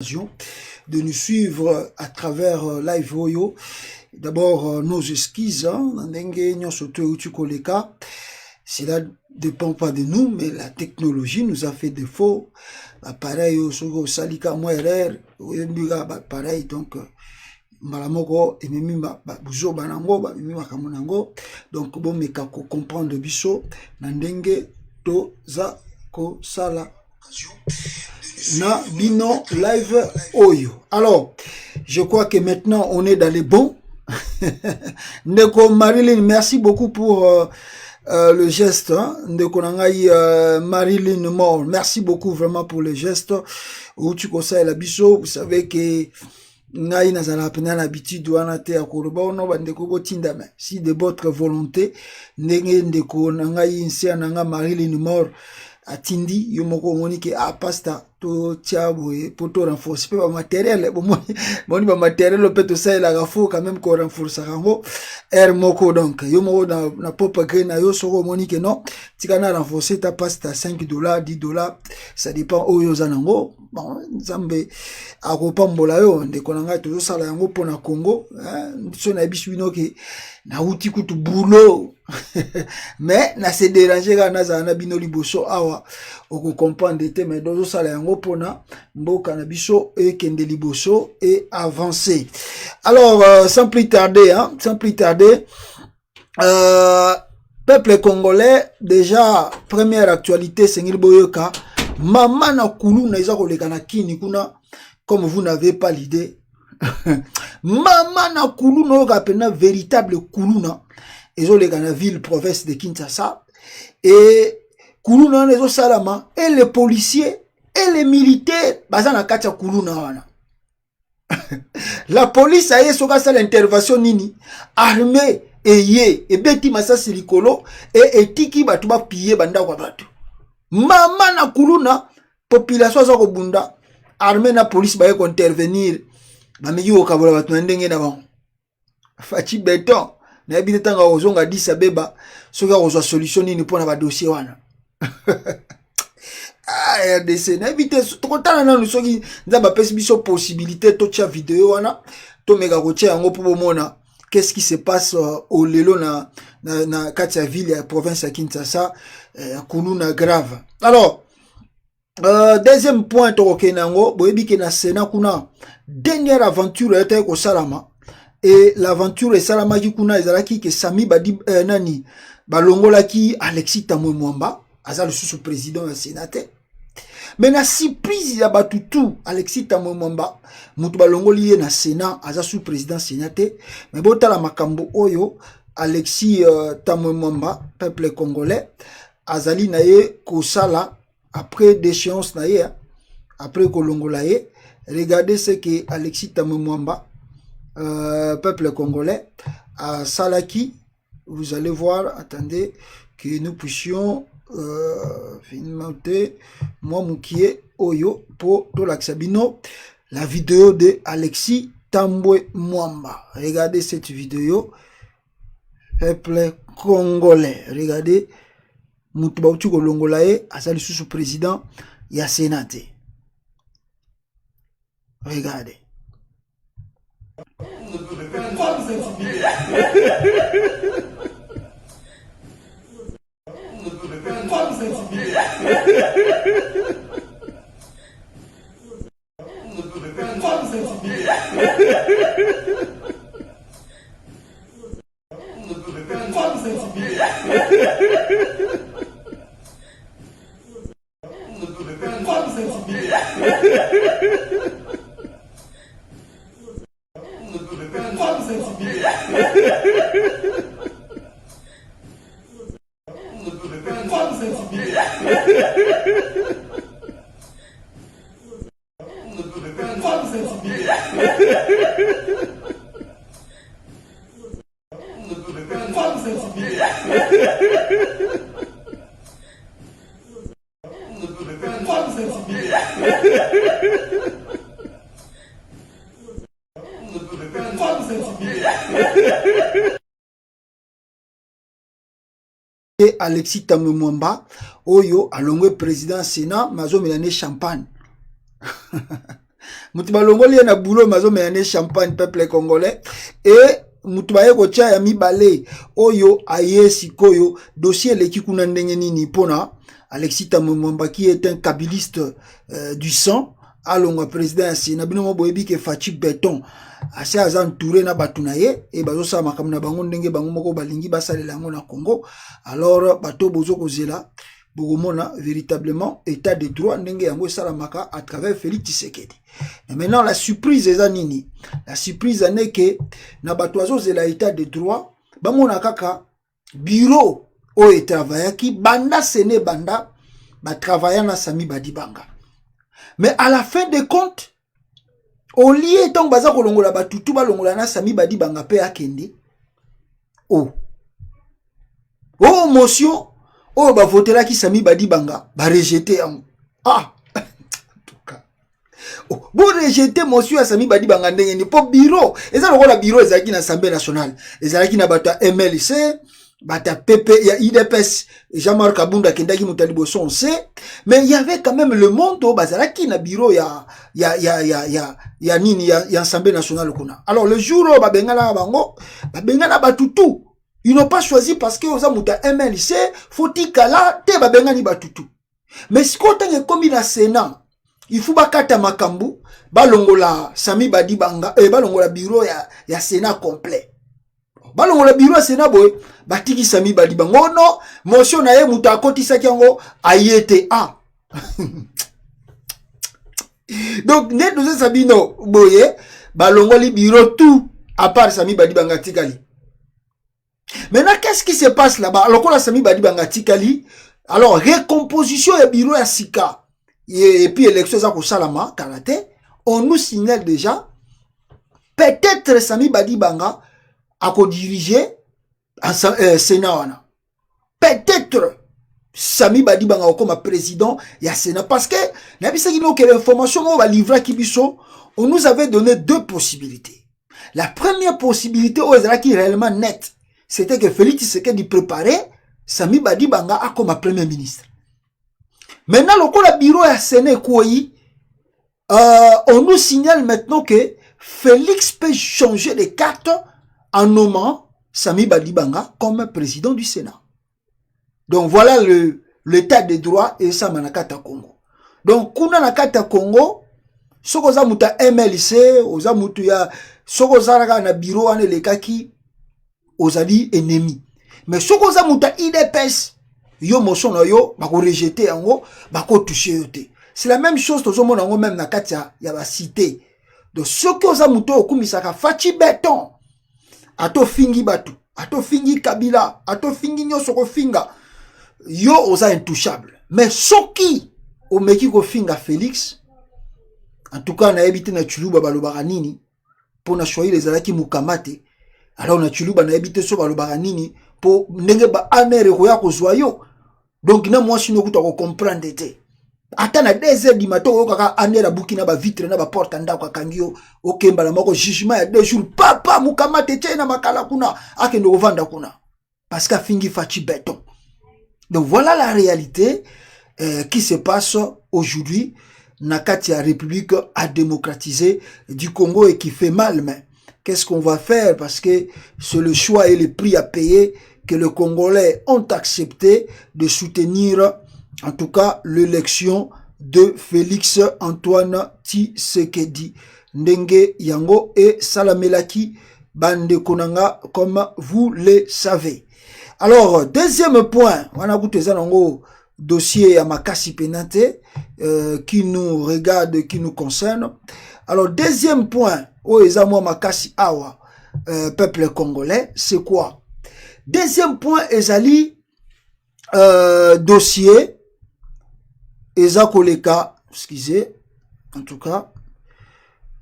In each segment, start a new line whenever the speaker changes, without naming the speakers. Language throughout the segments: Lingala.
De nous suivre à travers Live Oyo. D'abord, nos excuses, cela ne dépend pas de nous, mais la technologie nous a fait défaut. Pareil, salika moi erreur, pareil, donc malamoko et mimi buzo banango ba mimi makamonango, donc bon meka ko comprendre biso na ndenge to za ko sala na bino live oyo. Alors, je crois que maintenant on est dans les bons. Ndeko Marilyn, merci beaucoup pour le geste. Hein? Ndeko Nangai Marilyn Mort, merci beaucoup vraiment pour le geste. Où tu conseilles la biso, vous savez que ngai nazala pena l'habitude wana te akoloba ono bandeko botinda me si de votre volonté ndenge ndeko nangai insia nanga Marilyn Mort atindi yo moko moni ke pasta to tiabo et pour to renforcer pas matériel bon ba matériel peut to ça la faut quand même ko renforcer rango er moko donc yo moko na pop green yo soko moni ke non tikana renforcer ta pasta $5 $10, ça dépend o yo zanango bon nzambe akopambola yo ndeko nanga to sala yango pona Congo hein so na biswino ke na uti kutu boulot mais na se déranger kana za na bino liboso awa oko comprendre te mais dozo sala yango pona mboka na biso et kende liboso et avancer. Alors sans plus tarder peuple congolais, déjà première actualité Sengil Boyoka mama na kulu na iza koleka na kini kuna comme vous n'avez pas l'idée. Mama na kulu no kapena véritable kulu na ezoleka na ville province de Kinshasa et kulu na ezo salama et les policiers et les militaires baza na kati ya kulu na wana. La police a soka sala intervention nini armée et beti masasi likolo et etiki batu ba piller banda kwa batu. Mama na kulu na population za kobunda armée na police ba ko intervenir ba miji okabola batu ndenge na ba fachi beton na bité tanga ozonga Addis Abeba soka kozwa solution nini pona ba dossier wana. RDC na bité tokotana na soki nzamba pesi biso possibilité to tia vidéo wana to meka ko tia yango pour mona qu'est-ce qui se passe au lelo na kati ya ville ya province ya Kinshasa kuluna grave. Alors deuxième point to kenango boyebi ke na Sénat kuna dernière aventure était ko salama et l'aventure est salama ki kuna ezalaki ke Sami Badi nani balongola ki Alexis Tamwe Mwamba aza le sous-président ya sénateur. Mais na surprise ya batutu Alexis Tamwe Mwamba mutu balongoli ye na Sénat aza sous-président sénateur mais botala makambo oyo Alexis Tamwe Mwamba peuple congolais azali na ye kosala après déchéance na ye après kolongola ye. Regardez ce que Alexis Tamwe Mwamba peuple congolais à Salaki, vous allez voir, attendez que nous puissions filmer moi Moukié Oyo pour Tolaxabino la vidéo de Alexis Tamwe Mwamba. Regardez cette vidéo, peuple congolais. Regardez, Moutoubaoutou Kolongolae, Asali sous président, ya Sénat. Regardez. Alexis Tamwe Mwamba oyo alongwe président Sénat mazo melane champagne Mutuba longoli na boulot mazo meyane champagne peuple congolais et mutuba yeko tia ya mibale oyo aye sikoyo dossier leki kuna ndenge nini pona Alexis Tamomba qui est un kabiliste du sang alonga président ya Sénat bino mo boyebi ke Fachi Béton assez aza entouré na batunaye et bazo sa makambo na bango ndenge bango moko balingi basalela yango na Congo alors bato bozo kozela Bogomona véritablement état de droit ndenge yango salamaka à travers Félix Tshisekedi. Et maintenant la surprise est nini? La surprise est que na batoazo zela état de droit bamona kaka bureau o et travaillaki banda sene banda ba travailler na Sami Badibanga. Mais à la fin de compte au lieu donc baza kolongola batutu balongola na Sami Badibanga pe akende. Oh motion oh ba votera ki Sami Badibanga ba rejeter en ah oh bon rejeter motion à Sami Badibanga ndenge ni po bureau eza lokola bureau ezaki na Assemblée nationale ezalaki na bata MLC bata PP il y a IDPS Jean-Marc Kabunda kendaki mutaliboso on sait mais il y avait quand même le monde au bazalaki na bureau ya nini ya Assemblée nationale kuna alors le jour où babengana bango babengana batutu ils n'ont pas choisi parce que oza muta MLC foti kala te babengani batutu mais si ko tenge komi na Sénat il faut bakata makambu balongola Sami Badibanga balongola bureau ya Sénat complet balongola bureau ya Sénat boy batiki Sami Badibanga no motion na ye muta akotisa kiango ayete donc net nous sabino boye balongoli bureau tout à part Sami Badibanga tikali. Maintenant, qu'est-ce qui se passe là-bas? Alors qu'on a Sami Badibanga tikali, alors récomposition et bureau à Sika, et puis élection à Salama, Karaté, on nous signale déjà, peut-être Sami Badibanga a co-dirigé en Sénat. Peut-être Sami Badibanga comme président et à Sénat. Parce que, l'information on va livrer à Kibiso, on nous avait donné deux possibilités. La première possibilité, qui est réellement nette, c'était que Félix Tshisekedi préparait Sami Badibanga comme premier ministre. Maintenant, le bureau à Séné Kouyi, on nous signale maintenant que Félix peut changer les cartes en nommant Sami Badibanga comme président du Sénat. Donc voilà l'état de droit et ça manakata Congo. Donc kuna nakata Congo, soko za muta MLC, oza mutu ya soko za na bureau ane lekaki ozali ennemi. Mais soko za muta IDPS, yo motion na yo bako rejeter yango, bako toucher yote. C'est la même chose tozo mona ngo même na kati ya ba cité. Donc soko za muto okumisaka Fachi Béton. Ato fingi batu, ato fingi Kabila, ato fingi nyoso ko finga. Yo oza intouchable. Mais soki o meki ko finga Félix, en tout cas na ebité na chuluba balobaka nini pour na choyer les alaki mukamate. Alors na chuluba na ebité so balobaka nini pour ndenge ba amere ko ya ko zoyo. Donc na moi sino kuta ko comprendre te. Ata na 2h du matin o kaka anera bukina ba vitre na ba porte ndako kangio okemba la moko jugement ya 2 jours papa mukamate te na makala kuna akendo kovanda kuna parce que fingi Fachi Béton. Donc voilà la réalité qui se passe aujourd'hui na kati ya République à démocratiser du Congo et qui fait mal. Mais qu'est-ce qu'on va faire? Parce que c'est le choix et le prix à payer que les Congolais ont accepté de soutenir, en tout cas, l'élection de Félix Antoine Tshisekedi. Ndenge Yango et Salamelaki Bande Konanga, comme vous le savez. Alors, deuxième point, on a goûté ça dans dossier à Makassi Penate, qui nous regarde, qui nous concerne. Alors, deuxième point, Oezamo Makassi Awa, peuple congolais, c'est quoi? Deuxième point, Ezali, dossier, Ezakoleka, excusez, en tout cas.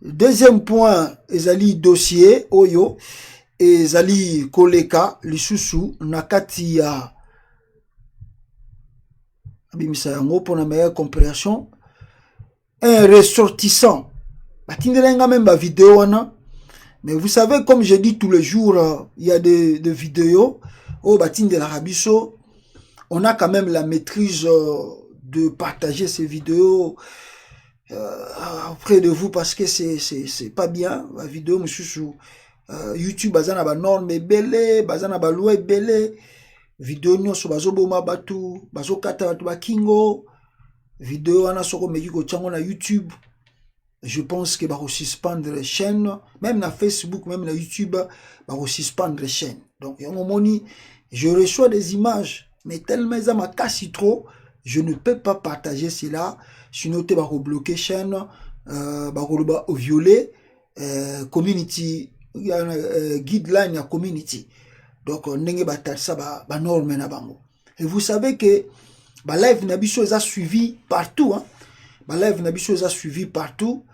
Deuxième point, Ezali, dossier, Oyo, Ezali, Koleka, Lisusu, Nakati ya pour la meilleure compréhension, un ressortissant. Même ma vidéo, mais vous savez, comme je dis tous les jours, il y a des vidéos au Batin de l'Arabiso. On a quand même la maîtrise de partager ces vidéos auprès de vous parce que c'est pas bien. La vidéo, monsieur, sur YouTube, bazana ba norme belé, bazana ba loi belé. Vidéo nyonso bazo boma batu, bazo kata batu ba kingo. Vidéo wana soko meki ko tchango na YouTube. Je pense que bako suspendre les chaînes, même na Facebook, même na YouTube, bako suspendre les chaînes. Donc, yongo moni, je reçois des images, mais tellement ça m'a cassé trop, je ne peux pas partager cela. Sinon, te bako bloquer chaîne, bako violer community guideline ya community. Donc, ndenge batatsa ba norme na bango. Et vous savez que ba live nabiso a suivi partout, hein. Ba live nabiso a suivi partout.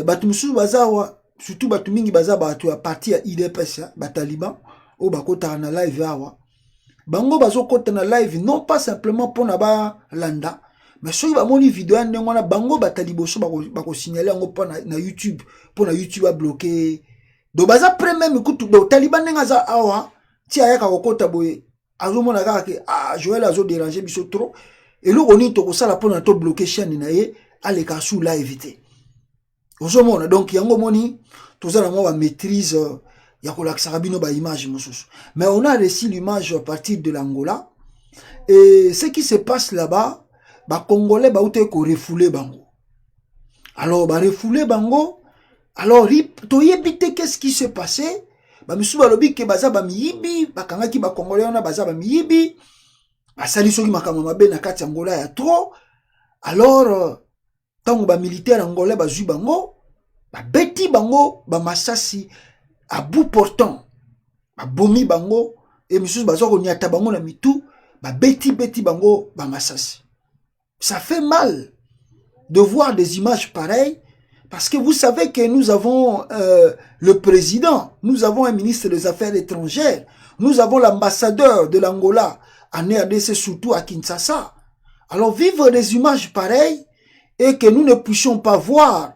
Batu mususu bazawa, surtout batu mingi baza batu ya parti ya IDPS, ba taliban, o bakota na live awa. Bango bazo kota na live, non pas simplement pour na ba landa, mais soki ba moni vidéo ndenge wana bango bataliboso bako signaler yango pour na YouTube, pour na YouTube a bloquer. Do baza pre même écoute, do taliban ndenge za awa, ti ayaka kokota boye, azomona kaka ke Joël azo déranger biso trop, et lo oni to kosala pour na to bloquer chaîne na ye, aleka sous live te. Donc yango moni tozala mo ba maîtrise ya kolakisa bino ba image mosusu, mais on a reçu l'image à partir de l'Angola, et ce qui se passe là-bas, ba congolais ba outé ko refouler bango. Alors ba refouler bango, alors to yebite qu'est-ce qui s'est passé? Ba misu ba lobi ke baza ba miyibi, ba kangaki ba congolais on a baza ba miyibi, ba sali soki makama mabe na kati Angola ya trop. Alors tango ba militaire angolais ba zui bango, ba beti bango, ba masasi à bout portant, ba bomi bango, et misus bazo ko nyata bango na mitu, ba beti bango, ba masasi. Ça fait mal de voir des images pareilles, parce que vous savez que nous avons le président, nous avons un ministre des Affaires étrangères, nous avons l'ambassadeur de l'Angola en RDC, surtout à Kinshasa. Alors vivre des images pareilles, et que nous ne puissions pas voir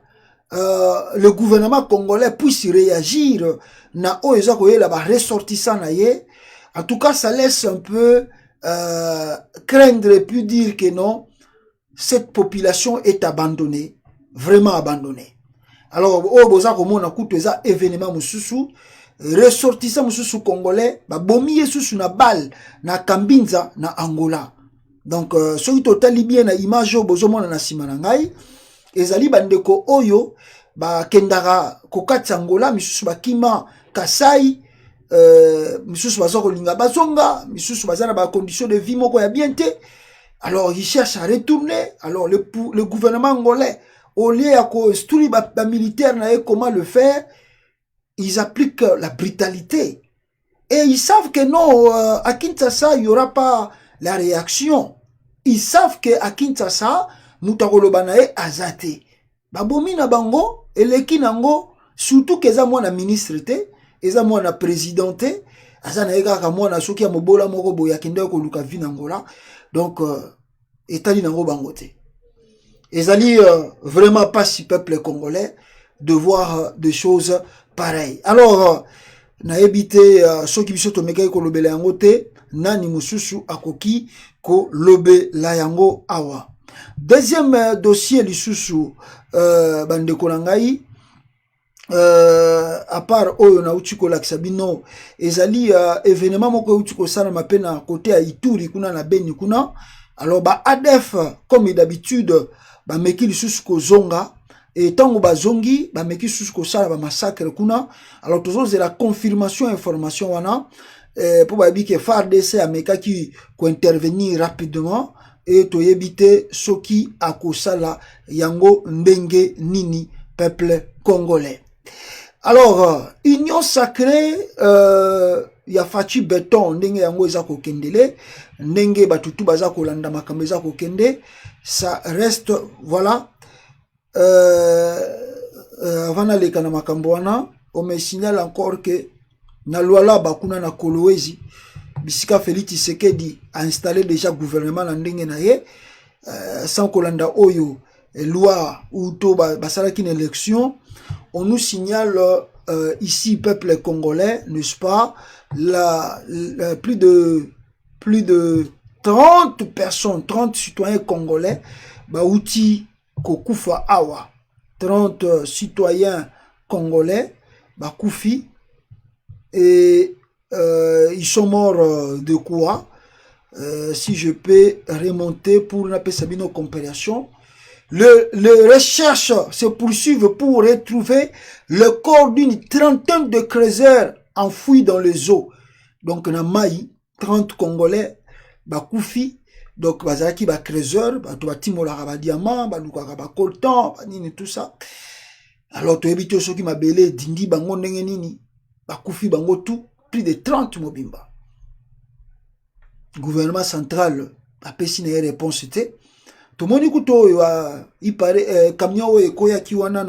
le gouvernement congolais puisse réagir na oeza koyela ba ressortissant na ye, en tout cas ça laisse un peu craindre et puis dire que non, cette population est abandonnée, vraiment abandonnée. Alors o boza komona kutu eza événement mususu, ressortissant mususu congolais ba bomi yesusu na balle na Kambinza na Angola. Donc, ce qui totali bien na image au bozomona na sima na ngai, ezali bandeko oyo, ba kendara kokati Angola, misusu ba kima Kasai, misusu bazoko linga bazonga, misusu bazana ba condition de vie moko ya bien te. Alors, ils cherchent à retourner. Alors, le gouvernement angolais, au lieu à construire ba militaire na comment le faire, ils appliquent la brutalité. Et ils savent que non, à Kinshasa, il n'y aura pas la réaction. Ils savent que à Kinshasa, Mutakolobanae azate. Babomi na bango, eleki nango, surtout que za mwana ministre te, eza mwana président te, azana eka ka mwana soki ya mobola moko boya kende ko luka vi nangola. Donc etali nango bango te. Ezali vraiment pas si peuple congolais de voir des choses pareilles. Alors na ebité soki biso to mekai ko lobela yango te, nani mususu akoki ko lobe la yango awa. Deuxième dossier lisusu bandeko na ngai, à part oyo na uti ko lakisa bino, ezali événement moko uti ko sana mapena côté ya Ituri kuna na Beni kuna. Alors ba ADF comme d'habitude ba meki lisusu ko zonga, et tango ba zongi ba meki lisusu ko sala ba massacre kuna. Alors toujours la confirmation information wana pour ba bi ke FARDC ameka ki ko intervenir rapidement, et to yebite soki akosala yango ndenge nini peuple congolais. Alors union sacrée ya Fachi Beton ndenge yango eza ko kendele, ndenge batutu baza ko landa makambo eza ko kende, ça reste voilà. Avant d'aller à Makambouana, on me signale encore que na Luala Bakuna na Kolwezi, Bisika Félix Tshisekedi a installé déjà gouvernement na ndenge na ye, sans Kolanda Oyo, loi ou to basala une élection. On nous signale ici, peuple congolais, n'est-ce pas, plus de 30 personnes, 30 citoyens congolais, outil Kokufa Awa. 30 citoyens congolais, Bakoufi, et ils sont morts de quoi? Si je peux remonter pour une Sabino comparaison, les recherches se poursuivent pour retrouver le corps d'une trentaine de creuseurs enfouis dans les eaux. Donc, na Maï, 30 Congolais, Bakoufi, donc, bazaki ba creuseur, ba timola ba diamant, ba lukaka ba coltan, ba nini tout ça. Alors, tu habites ceux qui m'a belé, dindi bango ndenge nini, Bakoufi bango tout, plus de 30 mobimba. Gouvernement central a pesi na réponse c'était tomoni kuto il paraît camion ekoya kiwana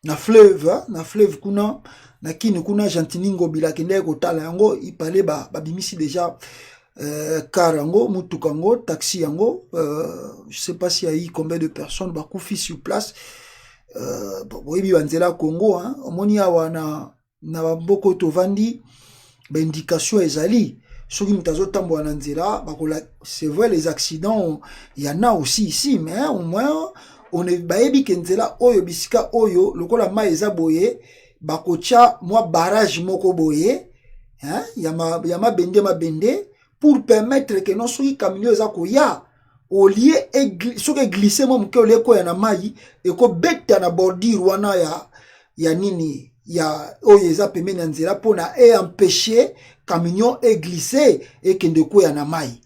na fleuve kuna na kini kuna Jantiningo bilakende ko tala yango il paraît ba bimisi déjà car yango mutuka yango taxi yango je sais pas s'il y a eu combien de personnes ba kufi sur place boyebi banzela Congo hein omoni awa na bamboko tovandi ba indication ezali. C'est vrai, les accidents, il y en a aussi ici, mais au moins, on est baebi kenzela oyo bisika oyo, lokola maeza boye, bakocha moi barrage moko boye, hein, yama bende, pour permettre que non soki camion za koya, au lieu soki glisser mo mke ole ko ya na mai, et ko beta na bordure wana ya nini, ya oyo eza pemeni nzela pona et empêcher camion est glissé et kende ko ya na mai.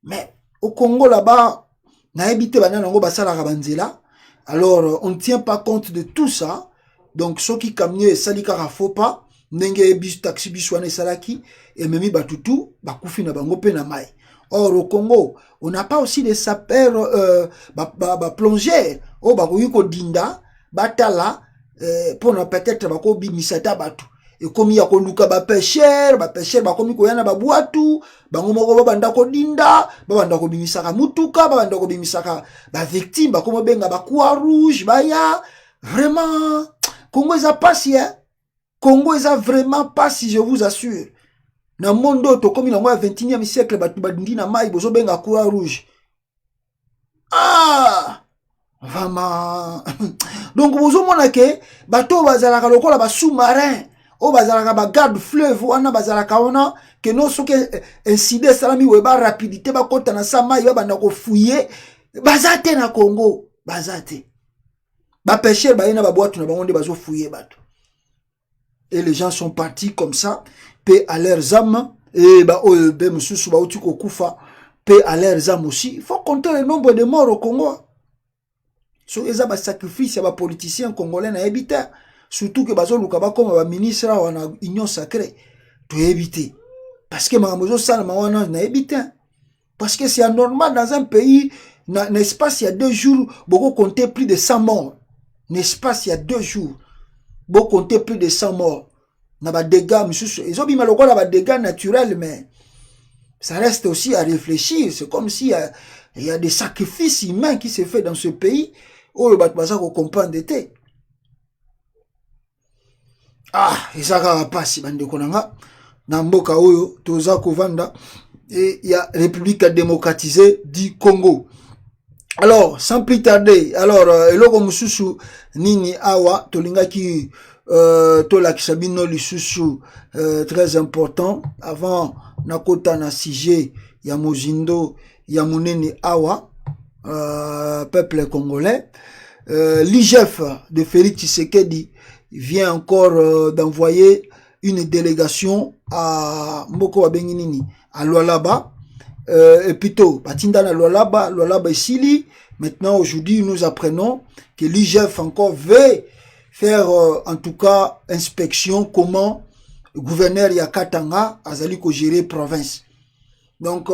Mais au Congo là-bas, na habité banana ngo basala banzela. Alors on ne tient pas compte de tout ça. Donc ceux qui camion et salika faut pas ndenge bis taxi biswane salaki et memi batutu bakufi na bango pe na mai. Or au Congo, on n'a pas aussi des sapeurs plongeurs o bakoyi ko dinda batala pour peut-être bako bimisata batu. Et comme il y a koluka ba pêcheur bakomi koyana ba boatu bango moko babanda ko dinda babanda ko bimisaka mutuka babanda ko bimisaka ba victime bakomo benga ba croix rouge baya vraiment Congo eza pasi hein Congo eza vraiment pasi je vous assure na mondo to komi na ngwa 21e siècle batu badindi na mai bozo benga croix rouge vraiment donc bozo mona ke bato bazalaka lokola ba sous-marin o bazalaka ba garde fleuve wana bazalaka wana que non soki incident salami weba rapidité ba kota na sama yo banda ko fouiller bazate na Congo bazate ba pêcher ba yena ba boîte na bango nde bazo fouiller bato et les gens sont partis comme ça paix à leurs âmes et ba o be mususu ba uti ko kufa paix à leurs âmes aussi. Il faut compter le nombre de morts au Congo. So eza ba sacrifice ya ba politiciens congolais na habiter. Surtout que bazo lukaba comme ba ministre wana union sacrée to éviter parce que mamozo salama wana na éviter parce que c'est anormal dans un pays n'est-ce pas il y a 2 jours beaucoup compter plus de 100 morts n'est-ce pas il y a 2 jours beaucoup compter plus de 100 morts na ba dégâts monsieur ils ont bima lokola ba dégâts naturels mais ça reste aussi à réfléchir c'est comme si il y a des sacrifices humains qui se fait dans ce pays où le batbaza ko comprendre était. Ezaka pasi bandeko nanga na mboka oyo toza kovanda et il y a République démocratisée du Congo. Alors sans plus tarder, alors eloko mususu nini awa tolingaki tolakisa bino lisusu très important avant nakota na sujet ya mozindo ya monene awa peuple congolais. L'IGF de Félix Tshisekedi vient encore d'envoyer une délégation à Mboko Wabenginini, à Lualaba, et plutôt, Batinda na Lualaba Sili. Maintenant, aujourd'hui, nous apprenons que l'IGF encore veut faire, en tout cas, inspection comment le gouverneur Yakatanga a géré province. Donc,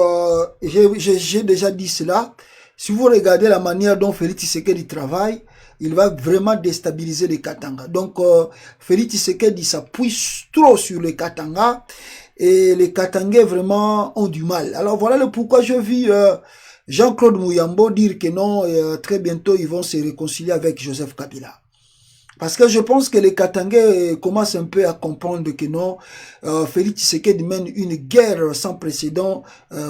j'ai déjà dit cela. Si vous regardez la manière dont Félix Tshisekedi travaille, il va vraiment déstabiliser les Katanga. Donc, Félix Tshisekedi s'appuie trop sur les Katanga et les Katangais vraiment ont du mal. Alors, voilà le pourquoi je vis Jean-Claude Mouyambo dire que non, très bientôt, ils vont se réconcilier avec Joseph Kabila. Parce que je pense que les Katangais commencent un peu à comprendre que non, Félix Tshisekedi mène une guerre sans précédent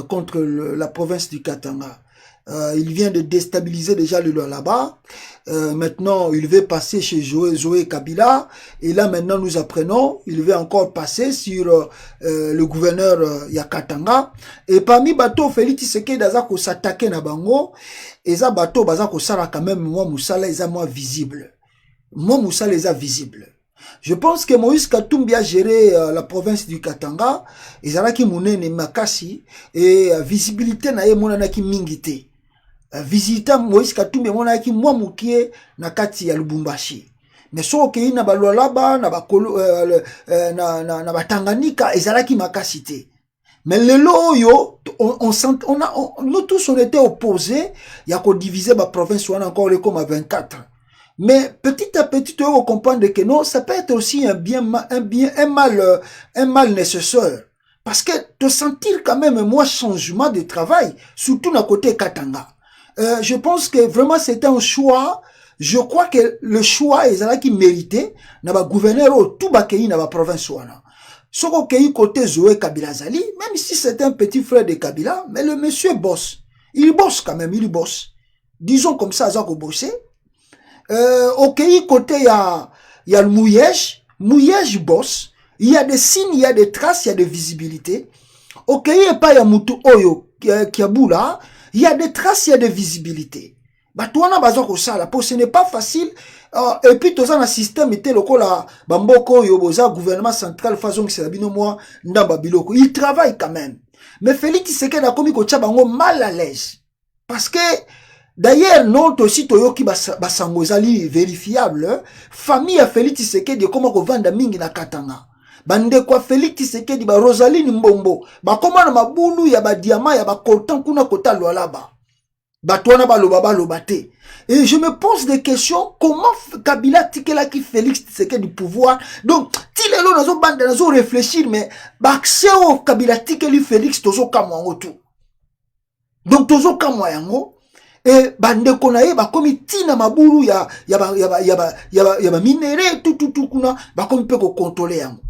contre la province du Katanga. Il vient de déstabiliser déjà le là-bas. Maintenant, il veut passer chez Zoé Kabila. Et là, maintenant, nous apprenons, il veut encore passer sur le gouverneur Yakatanga. Et parmi bateau, Félix Tshisekedi Azako s'attaquer na bango. Et ça, bateau, Bazako Sara quand même, moi, Moussala, ils moins visible. Moi, Moussala, ils visible. Je pense que Moïse Katumbi a géré la province du Katanga. Ils ont qui mounene makasi. Et visibilité na ye mounana ki mingite. Visita Moïse Katumbi mona ki mwa mukie na kati ya Lubumbashi. Mais so ke na balolaba na bakolo na Batanganyika ezalaki makasité. Mais lelo yo nous tous on était opposés, il y a qu'on diviser ma province wana encore comme à 24. Mais petit à petit tu vas comprendre que non, ça peut être aussi un mal nécessaire. Parce que te sentir quand même moi changement de travail, surtout dans côté Katanga. Je pense que vraiment c'était un choix. Je crois que le choix est là qui méritait. N'a gouverneur au tout bakei na ba province wana. Soko kei côté Zoé Kabila Zali, même si c'est un petit frère de Kabila, mais le monsieur bosse. Il bosse quand même, il bosse. Disons comme ça, Zako bosser. Au kei côté il y a le Mouyège bosse. Il y a des signes, il y a des traces, il y a des visibilités. Au kei pas ya mutu oyo kiabula. Il y a des traces, il y a des visibilités. Batouana bazoko sala, pour ce n'est pas facile. Et puis, tout ça, dans le système, était le là, bamboko, yoboza, gouvernement central, façon que c'est la bino moi, ndamba biloko. Il travaille quand même. Mais Félix Tshisekedi a commis kocha bango mal à l'aise. Parce que, d'ailleurs, non, aussi, toyoki basangozali vérifiable, famille a Félix Tshisekedi, comment ko vanda mingi na Katanga. Bande kwa Félix Tshisekedi ba Rosaline Mbombo ba koma na mabulu ya ba diamant ya ba coltan kuna kota lwalaba batwana ba loba te. Et je me pose des questions, comment Kabila tikela ki Félix Tshisekedi du pouvoir. Donc tilelo nazo bande nazo réfléchir, mais ba accès au Kabila tikeli Félix tozo kamwango tout. Donc tozo kamwango et bande konaye ba komi tina mabulu ya ba minéraux tout kuna ba komi pe ko contrôler yango.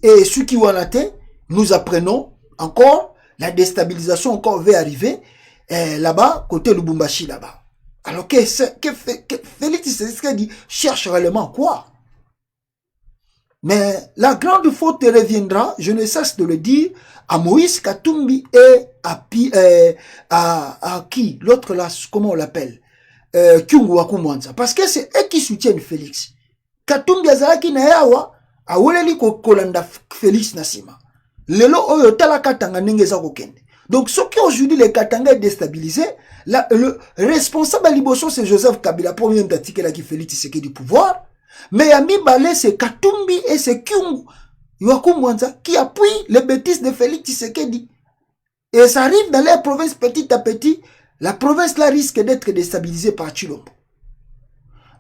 Et ce qui en a été, nous apprenons encore, la déstabilisation encore va arriver là-bas, côté Lubumbashi là-bas. Alors que Félix Tshisekedi cherche réellement quoi? Mais la grande faute reviendra, je ne cesse de le dire, à Moïse Katumbi et à qui? L'autre là, comment on l'appelle? Kyungu Wakumwanza. Parce que c'est eux qui soutiennent Félix. Katumbi Azaraki na yawa, aweleli ko kolanda Félix Nassima. Lelo oyo tala Katanga ndenge za kokende. Donc ce qui aujourd'hui les Katanga est déstabilisé, le responsable à Liboso c'est Joseph Kabila, premier d'attitude là qui Félix Tshisekedi du pouvoir, mais Yami Balé c'est Katumbi et c'est Kyungu Wakumwanza qui appuient les bêtises de Félix Tshisekedi. Et ça arrive dans les provinces petit à petit, la province là risque d'être déstabilisée par Chilombo.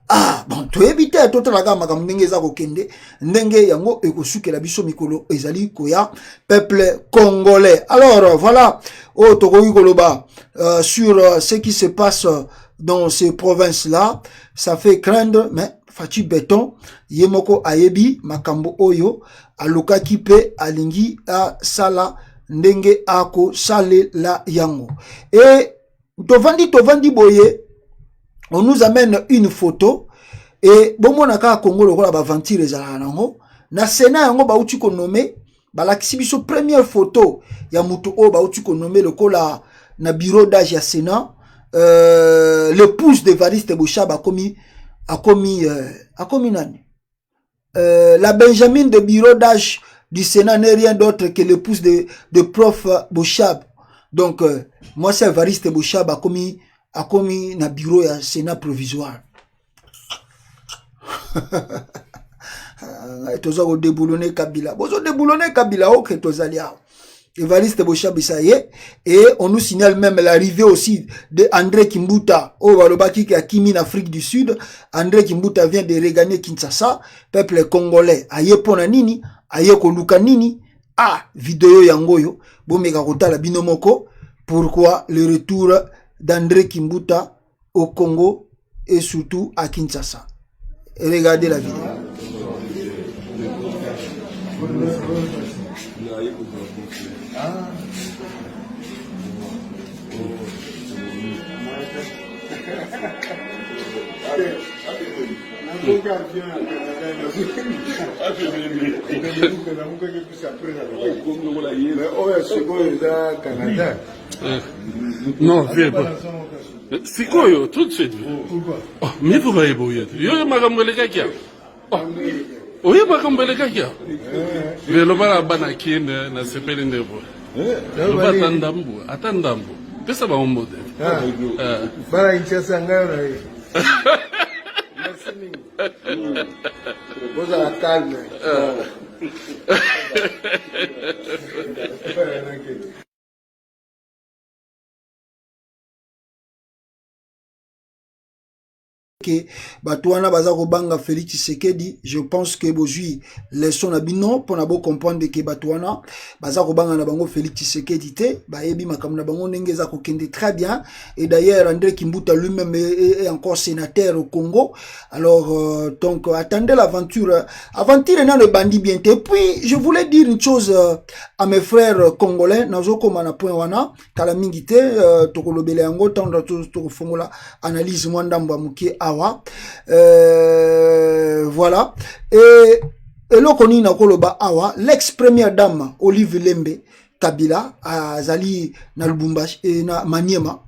Ah, bon, tu évites à tout la gamme, ndenge za kokende, ndenge yango ekosuke la biso mikolo ezali koya peuple congolais. Alors, voilà, tokoki koloba sur ce qui se passe dans ces provinces-là, ça fait craindre, mais Fati Béton, Yemoko Ayebi, Makambo Oyo, Aluka Kipe, Alingi, A Sala, ndenge ako sale la yango. Et tovandi boye, on nous amène une photo et bon mon aka Congo le ba ventir ezala nango na Sénat yango ba uti ko nommé ba la biso première photo ya mutu o ba uti ko nommé le kola na bureau d'âge ya Sénat l'épouse d'Evariste Boshaba a commis nani la Benjamin de bureau d'âge du Sénat n'est rien d'autre que l'épouse de prof Boshab. Donc moi c'est Evariste Boshaba a commis na bureau ya Sénat provisoire. Toza ko déboulonner Kabila. Bozo déboulonner Kabila ok tozalia. Evariste Boshab ça y est, et on nous signale même l'arrivée aussi de André Kimbuta au Walobaki qui a Kimi en Afrique du Sud. André Kimbuta vient de regagner Kinshasa, peuple congolais. Aye pona nini, aye ko luka nini. Ah, vidéo yangoyo, bomeka kotala binomoko. Pourquoi le retour d'André Kimbuta au Congo et surtout à Kinshasa. Regardez la vidéo.
Non, viens pas. C'est quoi, yo, tout de suite?
Pourquoi?
Oh, mais vous voyez, yo, makambo le kaka. Oh, oui, makambo le kaka. Mais le bala bana kine na sepeli ndebo. Le bala tandambu, atandambu. Pesa ba ombode.
Bala inchasa ngayo na hiyo. Merci mingi. Boza la calme.
Que Batouana Bazako Banga Félix Tshisekedi, je pense que Bozui leçon na bino pour na bo comprendre que Batouana Bazako Banga na bango Félix Tshisekedi te ba yebi makambo na bango ndenge za ko kende très bien, et d'ailleurs André Kimbuta lui-même est encore sénateur au Congo. Alors donc attendez l'aventure dans le bandit bien. Et puis je voulais dire une chose à mes frères congolais nazo koma na point wana kala mingi te tokolobele yango tandra to fongola analyse mwandamba mukie voilà. Et l'okoni na koloba awa, l'ex-première dame Olive Lembe Kabila à Zali na Lubumbashi et na Maniema,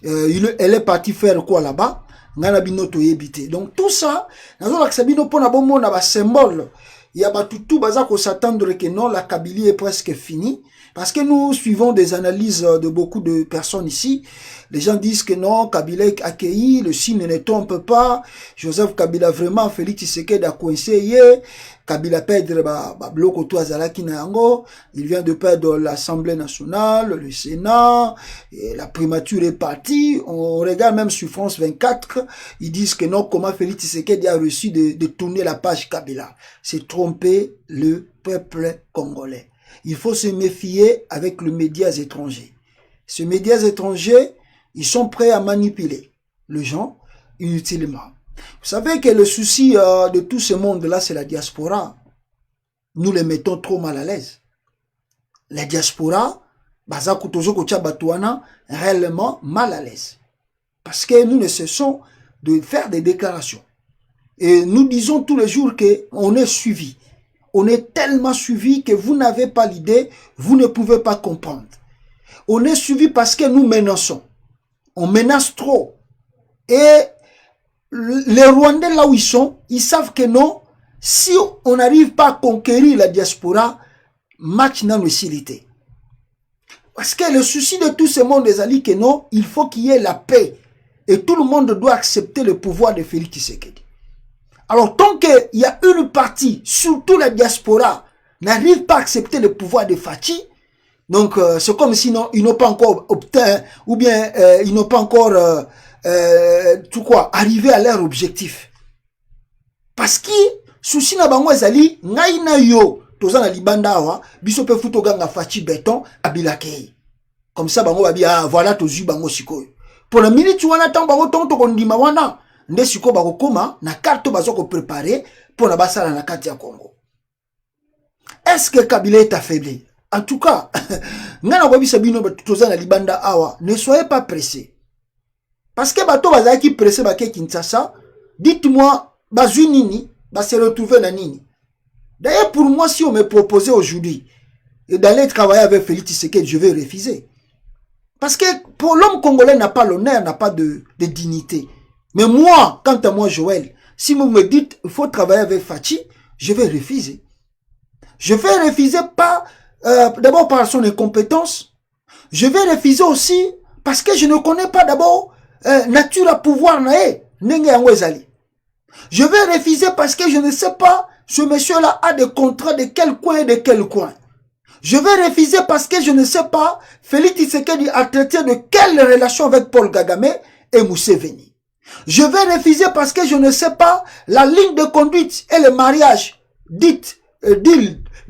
elle est partie faire quoi là-bas? Ngana binoto yebite. Donc tout ça, nazo l'aksabino pona bombo na ba symbole. Il y a tout baza ko s'attendre que non, la Kabylie est presque finie. Parce que nous suivons des analyses de beaucoup de personnes ici. Les gens disent que non, Kabila est accueilli, le signe ne trompe pas. Joseph Kabila vraiment, Félix Tshisekedi a coincé. Kabila perdre bloc to azalaki na yango. Il vient de perdre l'Assemblée nationale, le Sénat, et la primature est partie. On regarde même sur France 24, ils disent que non, comment Félix Tshisekedi a reçu de tourner la page Kabila. C'est tromper le peuple congolais. Il faut se méfier avec les médias étrangers. Ces médias étrangers, ils sont prêts à manipuler les gens inutilement. Vous savez que le souci de tout ce monde-là, c'est la diaspora. Nous les mettons trop mal à l'aise. La diaspora, réellement mal à l'aise. Parce que nous ne cessons de faire des déclarations. Et nous disons tous les jours qu'on est suivi. On est tellement suivi que vous n'avez pas l'idée, vous ne pouvez pas comprendre. On est suivi parce que nous menaçons. On menace trop. Et les Rwandais, là où ils sont, ils savent que non, si on n'arrive pas à conquérir la diaspora, match n'a l'utilité. Parce que le souci de tout ce monde est ali que non, il faut qu'il y ait la paix. Et tout le monde doit accepter le pouvoir de Félix Tshisekedi. Alors, tant qu'il y a une partie, surtout la diaspora, n'arrive pas à accepter le pouvoir de Fachi, donc c'est comme si ils n'ont pas encore obtenu, ou bien ils n'ont pas encore arrivé à leur objectif. Parce que, souci na bango ezali, ngai na yo, toza na libanda awa, biso pe futo ganga Fachi béton, abilakei. Comme ça, bango babi, ah, voilà, tozu bango sikoyo. Pour la minute, tu wana tant bango tonto kondima wana, nde siko bako koma na carte bazo ko préparer pour na basala na kati ya Congo. Est-ce que Kabila est affaibli? En tout cas, ngana kwa bisa bino toza na libanda awa, ne soyez pas pressés. Parce que bato bazaki qui pressé ba ke Kinshasa, dites-moi bazui nini, ba se retrouver na nini. D'ailleurs pour moi si on me proposait aujourd'hui d'aller travailler avec Félix Tshisekedi, je vais refuser. Parce que pour l'homme congolais n'a pas l'honneur, n'a pas de dignité. Mais moi, quant à moi, Joël, si vous me dites il faut travailler avec Fachi, je vais refuser. Je vais refuser pas, d'abord par son incompétence. Je vais refuser aussi parce que je ne connais pas d'abord nature à pouvoir nae, nenge yango ezali. Je vais refuser parce que je ne sais pas ce monsieur-là a des contrats de quel coin et de quel coin. Je vais refuser parce que je ne sais pas Félix Tshisekedi a traité de quelle relation avec Paul Kagame et Museveni. Je vais refuser parce que je ne sais pas la ligne de conduite et le mariage deal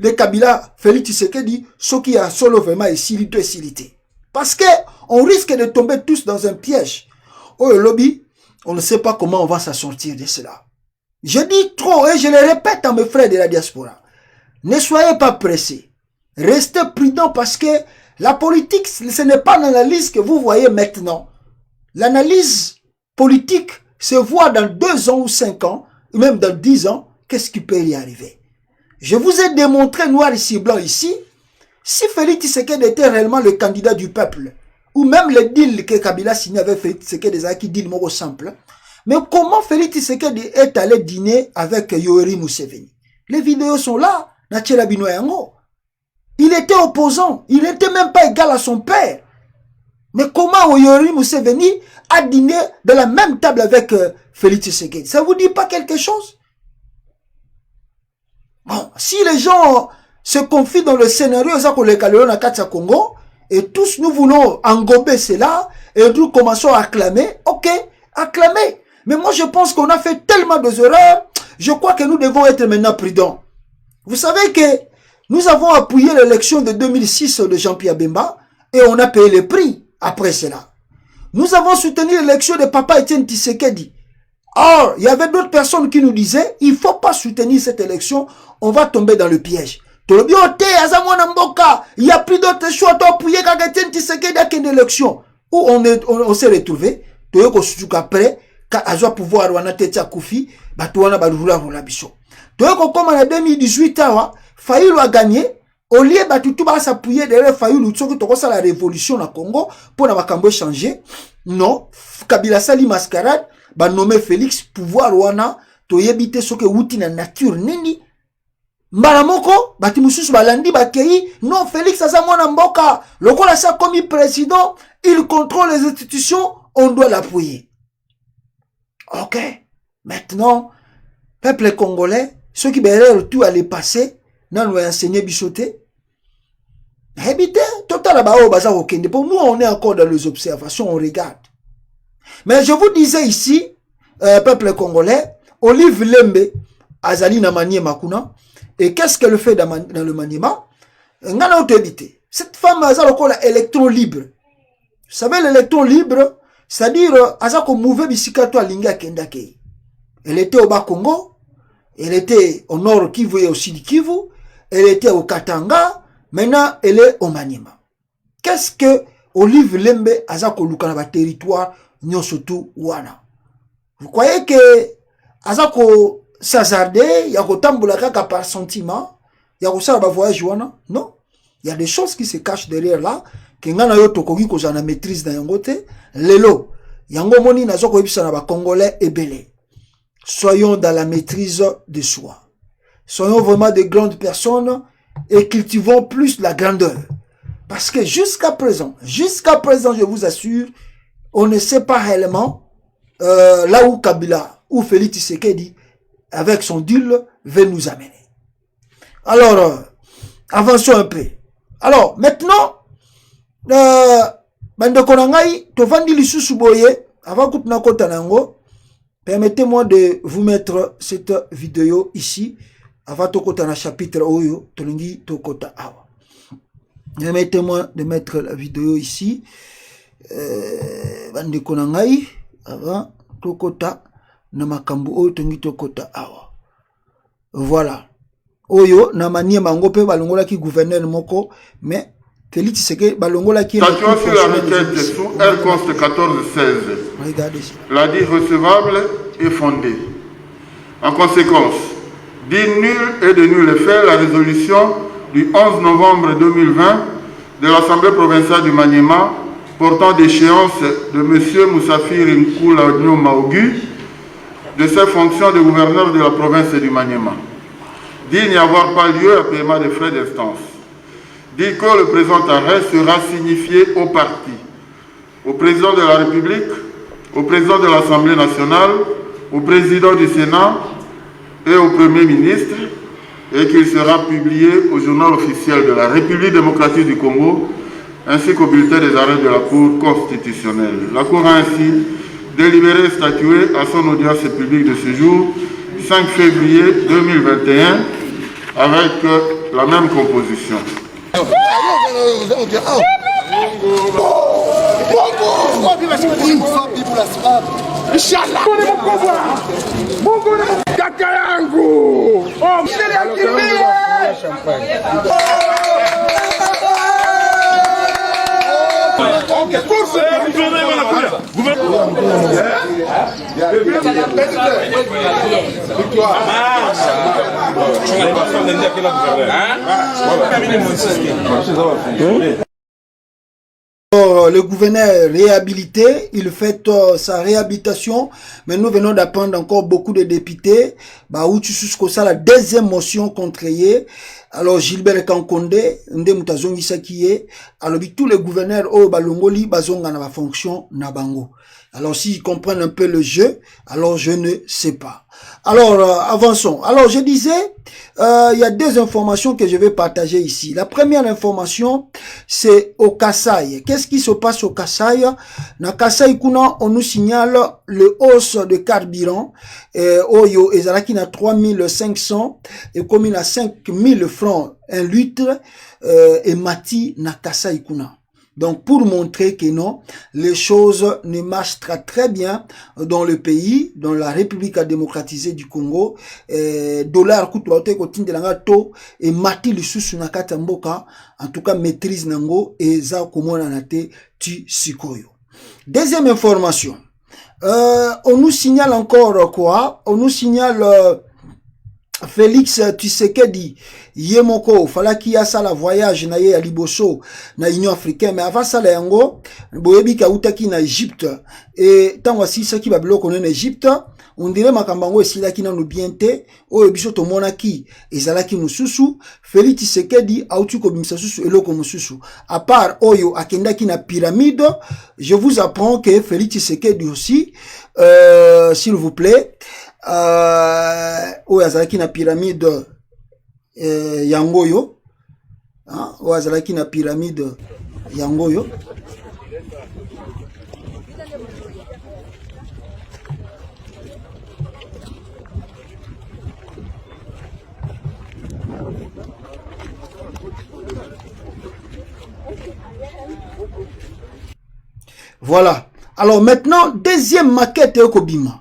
de Kabila, Félix Tshisekedi, ce qui a solo vraiment et silité. Parce que on risque de tomber tous dans un piège. Oh, le lobby, on ne sait pas comment on va s'en sortir de cela. Je dis trop et je le répète à mes frères de la diaspora. Ne soyez pas pressés. Restez prudents parce que la politique, ce n'est pas dans la liste que vous voyez maintenant. L'analyse politique se voit dans 2 ans ou 5 ans, ou même dans 10 ans, qu'est-ce qui peut y arriver. Je vous ai démontré noir ici, blanc ici, si Félix Tshisekedi était réellement le candidat du peuple, ou même le deal que Kabila signé avec Félix Tshisekedi, des qui deal mot simple, mais comment Félix Tshisekedi est allé dîner avec Yoweri Museveni? Les vidéos sont là, il était opposant, il n'était même pas égal à son père. Mais comment Yoweri Museveni a dîné de la même table avec Félix Tshisekedi? Ça vous dit pas quelque chose? Bon, si les gens se confient dans le scénario, ça qu'on les calme à Katsa Congo, et tous nous voulons engober cela, et nous commençons à acclamer, ok, acclamer. Mais moi je pense qu'on a fait tellement de erreurs, je crois que nous devons être maintenant prudents. Vous savez que nous avons appuyé l'élection de 2006 de Jean-Pierre Bemba, et on a payé le prix après cela. Nous avons soutenu l'élection de Papa Etienne Tshisekedi. Or, il y avait d'autres personnes qui nous disaient, il ne faut pas soutenir cette élection, on va tomber dans le piège. Il n'y a plus d'autres choix d'appuyer Etienne Tshisekedi à une élection. Où on s'est retrouvé, après, quand on pouvoir on a tête à Koufi, on a badoula la bicho. Comme en 2018, Fayulu a gagné. Au lieu de s'appuyer derrière Fayulu, la révolution au Congo, pour la changer. Non, Kabila Sali mascarade, nommé Félix, pouvoir wana, to yebite ce que outi na nature nini. Mbalamoko, batimusus balandi bakei, non, Félix Azamona Mboka, le rôle ça comme président, il contrôle les institutions, on doit l'appuyer. Ok, maintenant, peuple congolais, ceux qui veulent tout aller passer, non, nous enseigner bichoté. Habité, total pour nous, on est encore dans les observations, on regarde. Mais je vous disais ici, peuple congolais, Olive Lembe, Azali na manier makuna, et qu'est-ce qu'elle fait dans le maniement? Cette femme a un électron libre. Vous savez, l'électron libre, c'est-à-dire, Azako mouvé bisikato alinga kendake. Elle était au Bas-Congo, elle était au nord Kivu et au sud Kivu, elle était au Katanga, maintenant elle est au Maniema. Qu'est-ce que Olive Lembe Azako Lukanaba territoire, Nyosotu Wana? Vous croyez que Azako Sazardé, Yako Tamboula Kaka par sentiment, Yako Saraba voyage Wana? Non. Il y a des choses qui se cachent derrière là, que ngana yo tokoki ko jana maîtrise dans yangote, lelo, yango moni na zoko ebisa na ba Congolais ebele. Soyons dans la maîtrise de soi. Soyons vraiment de grandes personnes et cultivons plus la grandeur. Parce que jusqu'à présent, je vous assure, on ne sait pas réellement là où Kabila, où Félix Tshisekedi, avec son deal, veut nous amener. Alors, avançons un peu. Alors, maintenant, permettez-moi de vous mettre cette vidéo ici. Avant tokota na chapitre oyo, tolingi tokota awa. Permettez-moi de mettre la vidéo ici. Bande konangai, avant tokota na makambu oyo tolingi tokota awa. Voilà. Oyo na manie mangope balongola ki gouverneur moko, mais Félix Tshisekedi balongola ki.
Statuant sur la requête sous R. Const 1416.
Regardez.
La dit recevable et fondée. En conséquence, dit nul et de nul effet la résolution du 11 novembre 2020 de l'Assemblée provinciale du Maniema portant d'échéance de M. Moussafir Nkoula Maogu de ses fonctions de gouverneur de la province du Maniema. Dit n'y avoir pas lieu à paiement des frais d'instance. Dit que le présent arrêt sera signifié au parti, au président de la République, au président de l'Assemblée nationale, au président du Sénat et au Premier ministre, et qu'il sera publié au journal officiel de la République démocratique du Congo, ainsi qu'au bulletin des arrêts de la Cour constitutionnelle. La Cour a ainsi délibéré et statué à son audience publique de ce jour, 5 février 2021, avec la même composition.
Kaka yangu!
Le gouverneur réhabilité, il fait sa réhabilitation, mais nous venons d'apprendre encore beaucoup de députés, la deuxième motion contre ye. Alors Gilbert Kankonde, Nde Mutazongi Sakiye, alors tous les gouverneurs au Balongoli, Bazonga na fonction na bango. Alors s'ils comprennent un peu le jeu, alors je ne sais pas. Alors avançons. Alors je disais, il y a deux informations que je vais partager ici. La première information, c'est au Kasaï. Qu'est-ce qui se passe au Kasaï? Na Kasaï kuna, on nous signale le hausse de carburant. Oyo ezalaki na 3500 et comme il a 5000 francs un litre et mati na Kasaï kuna. Donc, pour montrer que non, les choses ne marchent très bien dans le pays, dans la République démocratisée du Congo. Dollar coûte de la to et mati le sous na katamboka, en tout cas maîtrise nango et za komona nate tu sikoyo. Deuxième information. On nous signale encore quoi? On nous signale Félix Tshisekedi Yemoko falaki ya sala voyage na ye ya liboso na Union africaine, mais avant sala yango boyebi ka utaki na Egypte et tango asisa ki babiloko na Egypte on dirait makambango esilaki na no biente oyo biso to monaki ezalaki mususu. Félix Tshisekedi autu ko bimisa susu eloko mususu à part oyo akendaki na pyramide. Je vous apprends que Félix Tshisekedi aussi s'il vous plaît Oazalaki na pyramide yangoyo, Oazalaki na pyramide yangoyo. Voilà. Alors maintenant, deuxième maquette Okobima.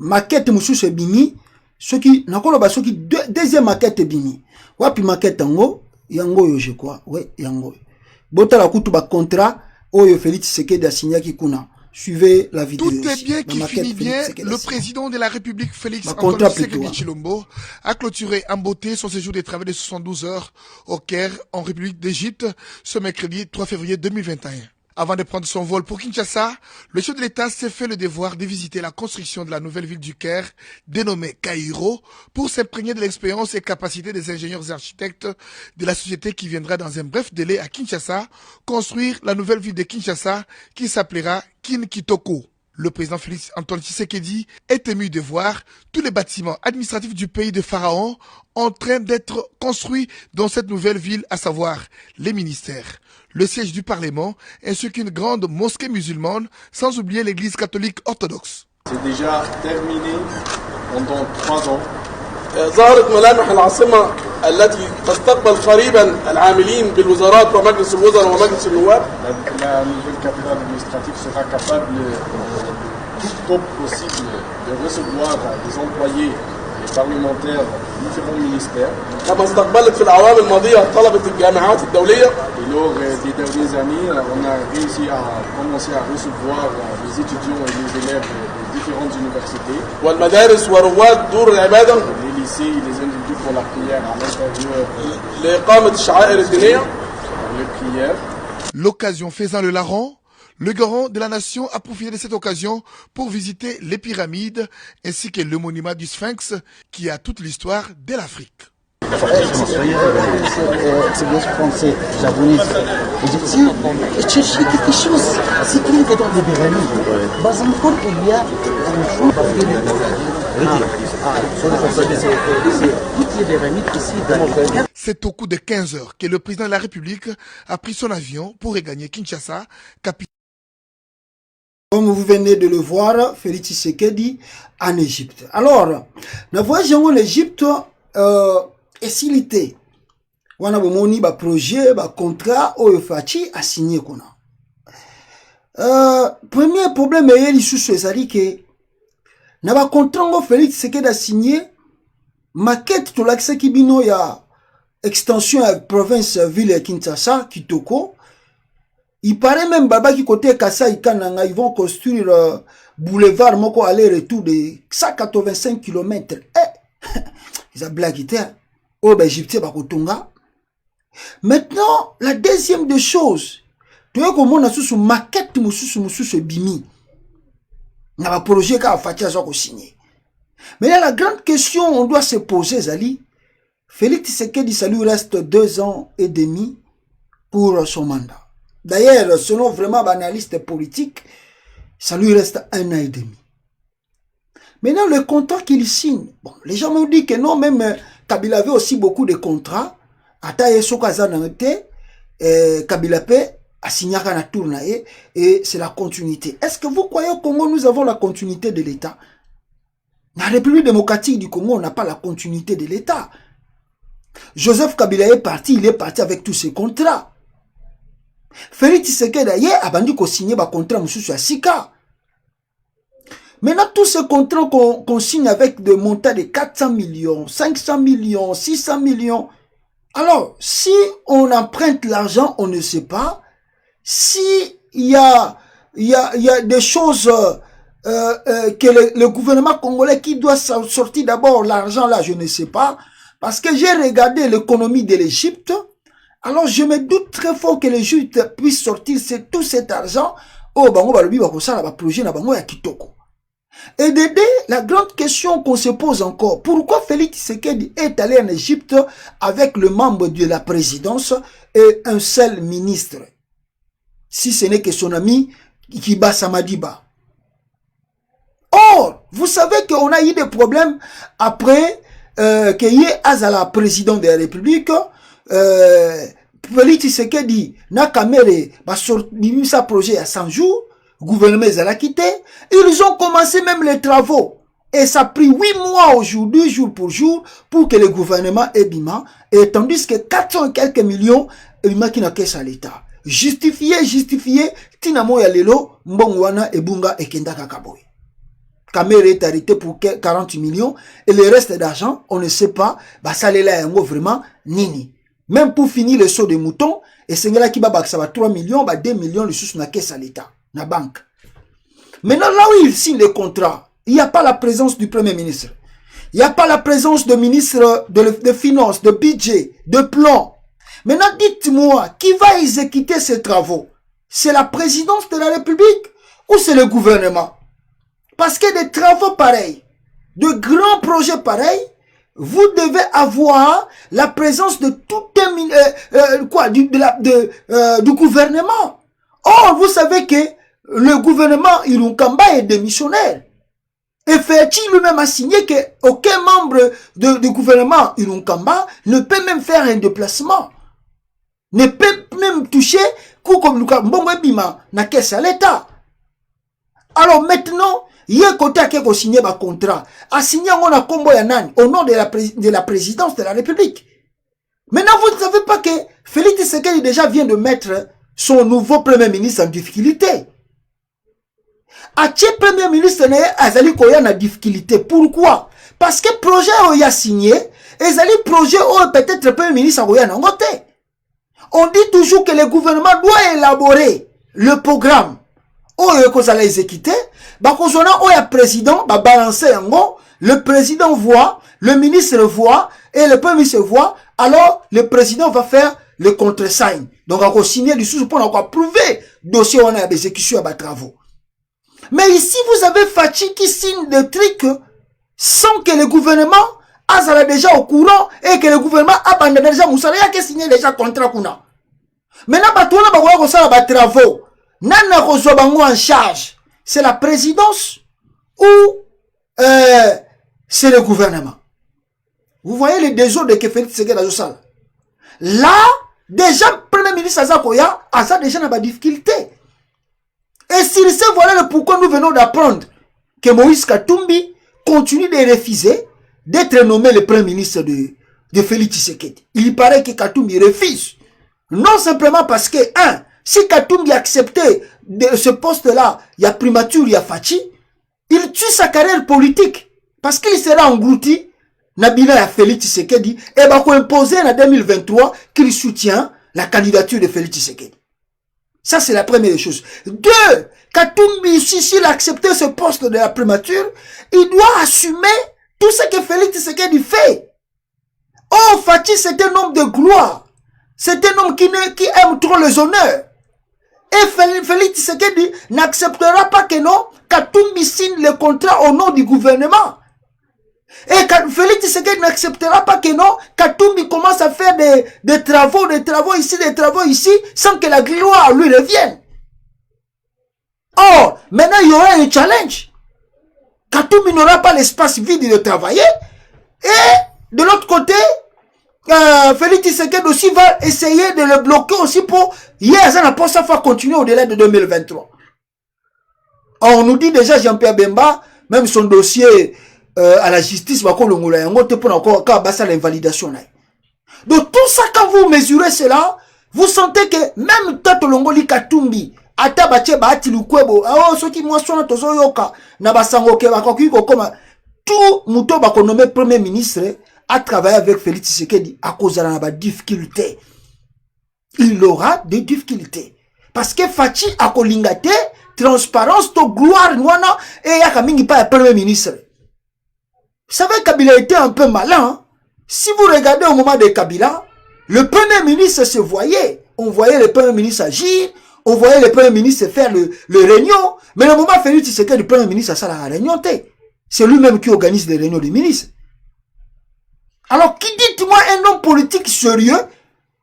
Maquette mususu ebimi soki nakolo ba soki deuxième maquette ebimi wapi maquette yango yo je crois ouais yango botala kutu ba contrat oyo Félix Tshisekedi a signé kuna. Suivez la vidéo.
Tout est bien qui finit bien. Le président de la République, Félix Antoine Tshisekedi Tshilombo, a clôturé en beauté son séjour de travail de 72 heures au Caire, en République d'Égypte, ce mercredi 3 février 2021. Avant de prendre son vol pour Kinshasa, le chef de l'État s'est fait le devoir de visiter la construction de la nouvelle ville du Caire, dénommée Cairo, pour s'imprégner de l'expérience et capacité des ingénieurs et architectes de la société qui viendra dans un bref délai à Kinshasa construire la nouvelle ville de Kinshasa qui s'appellera Kin Kitoko. Le président Félix Antoine Tshisekedi est ému de voir tous les bâtiments administratifs du pays de Pharaon en train d'être construits dans cette nouvelle ville, à savoir les ministères, le siège du Parlement, ainsi qu'une grande mosquée musulmane, sans oublier l'église catholique orthodoxe.
C'est déjà terminé pendant 3 ans.
ظهرت ملامح العاصمة التي تستقبل قريبا العاملين بالوزارات ومجلس الوزراء ومجلس النواب.
La nouvelle capitale administrative sera capable tout tôt possible de recevoir des employés et parlementaires de différents ministères.
كما استقبلت في الأعوام الماضية طلبة الجامعات الدولية.
Et lors des dernières années, on a réussi à commencer à recevoir les étudiants et les élèves des différentes universités.
والمدارس ورواد دور العبادة.
Les lycées et les individus pour la prière à l'intérieur.
لإقامة الشعائر الدينية.
Les prières.
L'occasion faisant le larron, le garant de la nation a profité de cette occasion pour visiter les pyramides ainsi que le monument du Sphinx qui a toute l'histoire de l'Afrique.
Français, japonais, égyptien, et chercher quelque chose. Si tu es dans des pyramides, encore il y a un jour
C'est au coup de 15 heures que le président de la République a pris son avion pour regagner Kinshasa, capitale.
Comme vous venez de le voir, Félix Tshisekedi en Égypte. Alors, nous voyons en Égypte facilité. On a bomoni ba projet, ba contrat oyo fachi a signé kona. Premier problème est li sous ezali que na ba contrat ngo Félix Tshisekedi a signé maquette to l'accès kibino ya extension à province ville ya Kinshasa Kitoko. Il paraît même baba qui côté Kasai Kananga ils vont construire boulevard moko aller-retour de 185 km. Ils ont blagué. Oh, ben, Égyptien, Bakotonga. Maintenant, la deuxième des choses, tu vois comment on a sous maquette, sous bimi. On a un projet qui a fait signé. Mais là, la grande question, on doit se poser, Zali. Félix Tshisekedi, ça lui reste 2 ans et demi pour son mandat. D'ailleurs, selon vraiment l'analyste politique, ça lui reste 1 an et demi. Maintenant, le contrat qu'il signe, bon, les gens m'ont dit que non, même Kabila avait aussi beaucoup de contrats. Ataye Sokaza Nangete, Kabila Pe a signé un tour et c'est la continuité. Est-ce que vous croyez au Congo, nous avons la continuité de l'État? La République démocratique du Congo, on n'a pas la continuité de l'État. Joseph Kabila est parti, il est parti avec tous ses contrats. Félix Tshisekedi d'ailleurs a bandu qu'on signe un contrat monsieur à Sika. Maintenant, tous ces contrats qu'on signe avec des montants de 400 millions, 500 millions, 600 millions. Alors, si on emprunte l'argent, on ne sait pas. Si il y a des choses que le gouvernement congolais qui doit sortir d'abord l'argent là, je ne sais pas. Parce que j'ai regardé l'économie de l'Égypte. Alors, je me doute très fort que l'Égypte puisse sortir tout cet argent. Oh, bango balobi bako sala ba projet na bango ya kitoko. Et d'aider, la grande question qu'on se pose encore, pourquoi Félix Tshisekedi est allé en Égypte avec le membre de la présidence et un seul ministre, si ce n'est que son ami Kiba Samadiba. Or, vous savez qu'on a eu des problèmes après qu'il y ait Azala, président de la République, Félix Tshisekedi n'a kamere sorti sa projet à 100 jours, gouvernement les a quitté, ils ont commencé même les travaux. Et ça a pris 8 mois aujourd'hui, jour pour que le gouvernement ait bima, et tandis que 400 et quelques millions, bima qui n'a qu'à ça l'État. Justifié, tinamo ya lelo, mbongwana et bunga et kenda kakaboy. Kamere est arrêté pour 40 millions, et le reste d'argent, on ne sait pas, bah ça l'est là, vraiment, nini. Même pour finir le saut de mouton, et c'est là qui va ça va 3 millions, bah 2 millions, le sous n'a qu'à l'État. La banque. Maintenant, là où il signe les contrats, il n'y a pas la présence du Premier ministre. Il n'y a pas la présence de ministre de finances, de budget, de plan. Maintenant, dites-moi, qui va exécuter ces travaux? C'est la présidence de la République ou c'est le gouvernement? Parce que des travaux pareils, de grands projets pareils, vous devez avoir la présence de tout du gouvernement. Or, vous savez que le gouvernement Irunkamba est démissionnaire. Et Ferti lui-même a signé qu'aucun membre du gouvernement Irunkamba ne peut même faire un déplacement. Ne peut même toucher comme Bima na caisse à l'État. Alors maintenant, il y a un côté qui a signé un contrat. A signé un combo yanan au nom de la présidence de la République. Maintenant, vous ne savez pas que Félix Tshisekedi déjà vient de mettre son nouveau premier ministre en difficulté. Ache premier ministre Azali Koya na difficulté. Pourquoi? Parce que projet Oya signé, Azali projet peut-être premier ministre Oya nangote. On dit toujours que le gouvernement doit élaborer le programme. Oya kozala exécuté, bakozona Oya président ba balancer yango, le président voit, le ministre voit et le premier ministre voit, alors le président va faire le contre-sign. Donc on va signer du sous pour approuver dossier on a exécution à travaux. Mais ici, vous avez Fachi qui signe des trucs sans que le gouvernement a déjà au courant et que le gouvernement a abandonné déjà Moussala qui a signé déjà contrat. Maintenant, on a des travaux. Nana Rosobango en charge. C'est la présidence ou c'est le gouvernement. Vous voyez les désordres que Félix Tshisekedi dans le salle. Là, déjà, le premier ministre Azakoya a déjà dans la difficulté. Et s'il sait, voilà le pourquoi nous venons d'apprendre que Moïse Katumbi continue de refuser d'être nommé le premier ministre de Félix Tshisekedi. Il paraît que Katumbi refuse. Non simplement parce que, si Katumbi acceptait de ce poste-là, il y a primature, il y a Fachi, il tue sa carrière politique. Parce qu'il sera englouti, Nabila à Félix Tshisekedi, et va imposer en 2023 qu'il soutient la candidature de Félix Tshisekedi. Ça, c'est la première chose. 2, Katumbi, si il a accepté ce poste de la primature, il doit assumer tout ce que Félix Tshisekedi fait. Oh, Fachi, c'est un homme de gloire. C'est un homme qui aime trop les honneurs. Et Félix Tshisekedi n'acceptera pas que non, Katumbi signe le contrat au nom du gouvernement. Et Félix Tshisekedi n'acceptera pas que non, Katumbi commence à faire des travaux ici, sans que la gloire lui revienne. Or, maintenant il y aura un challenge. Katumbi n'aura pas l'espace vide de travailler. Et de l'autre côté, Félix Tshisekedi aussi va essayer de le bloquer aussi pour ça va continuer au-delà de 2023. Or, on nous dit déjà Jean-Pierre Bemba, même son dossier à la justice va l'invalidation. Donc tout ça, quand vous mesurez cela, vous sentez que même Tato Longoli Katumbi ata bache baati lukwebo soki mwasona tozo yoka na basango ke bakoki kokoma tout muto bakonome premier ministre a travaillé avec Félix Tshisekedi à cause de la difficulté. Il aura des difficultés parce que Fachi a kolingate transparence to gloire nwana et yaka mingi pa premier ministre. Vous savez, Kabila était un peu malin. Hein? Si vous regardez au moment de Kabila, le premier ministre se voyait. On voyait le premier ministre agir. On voyait le premier ministre faire le réunion. Mais le moment Félix Tshisekedi, le premier ministre, ça la réunion. C'est lui-même qui organise les réunions des ministres. Alors, qui dit-moi un homme politique sérieux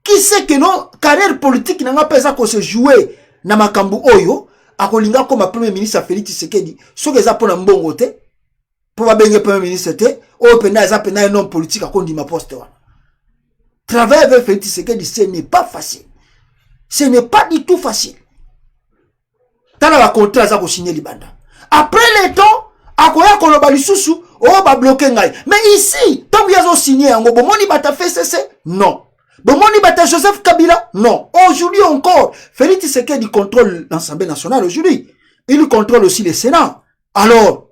qui sait que non, carrière politique n'a pas ça qu'on se jouer dans Makambu Oyo, à Kolinga comme premier ministre Félix Tshisekedi, ce que ça pour un bon côté. Pour bien premier ministre un homme politique à ma poste. Travailler avec Félix Tshisekedi, ce n'est pas facile. Ce n'est pas du tout facile. T'as la contrat ça pour signer Libanda. Après les temps, à quoi qu'on a lisusu, va bloquer ngai. Mais ici, tant qu'ils ont signé un bomoni bata fait cesser, non. Bomoni bata Joseph Kabila, non. Aujourd'hui encore, Félix Tshisekedi contrôle l'Assemblée nationale aujourd'hui. Il contrôle aussi le Sénat. Alors,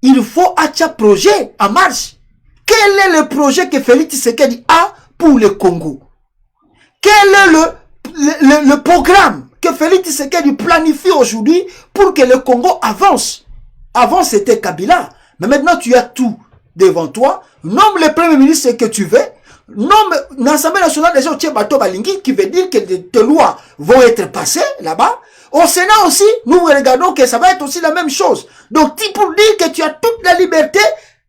il faut un projet en marche. Quel est le projet que Félix Tshisekedi a pour le Congo? Quel est le programme que Félix Tshisekedi planifie aujourd'hui pour que le Congo avance? Avant, c'était Kabila. Mais maintenant, tu as tout devant toi. Nomme le premier ministre que tu veux. Nomme l'Assemblée nationale des gens qui veut dire que tes lois vont être passées là-bas. Au Sénat aussi, nous regardons que ça va être aussi la même chose. Donc, pour dire que tu as toute la liberté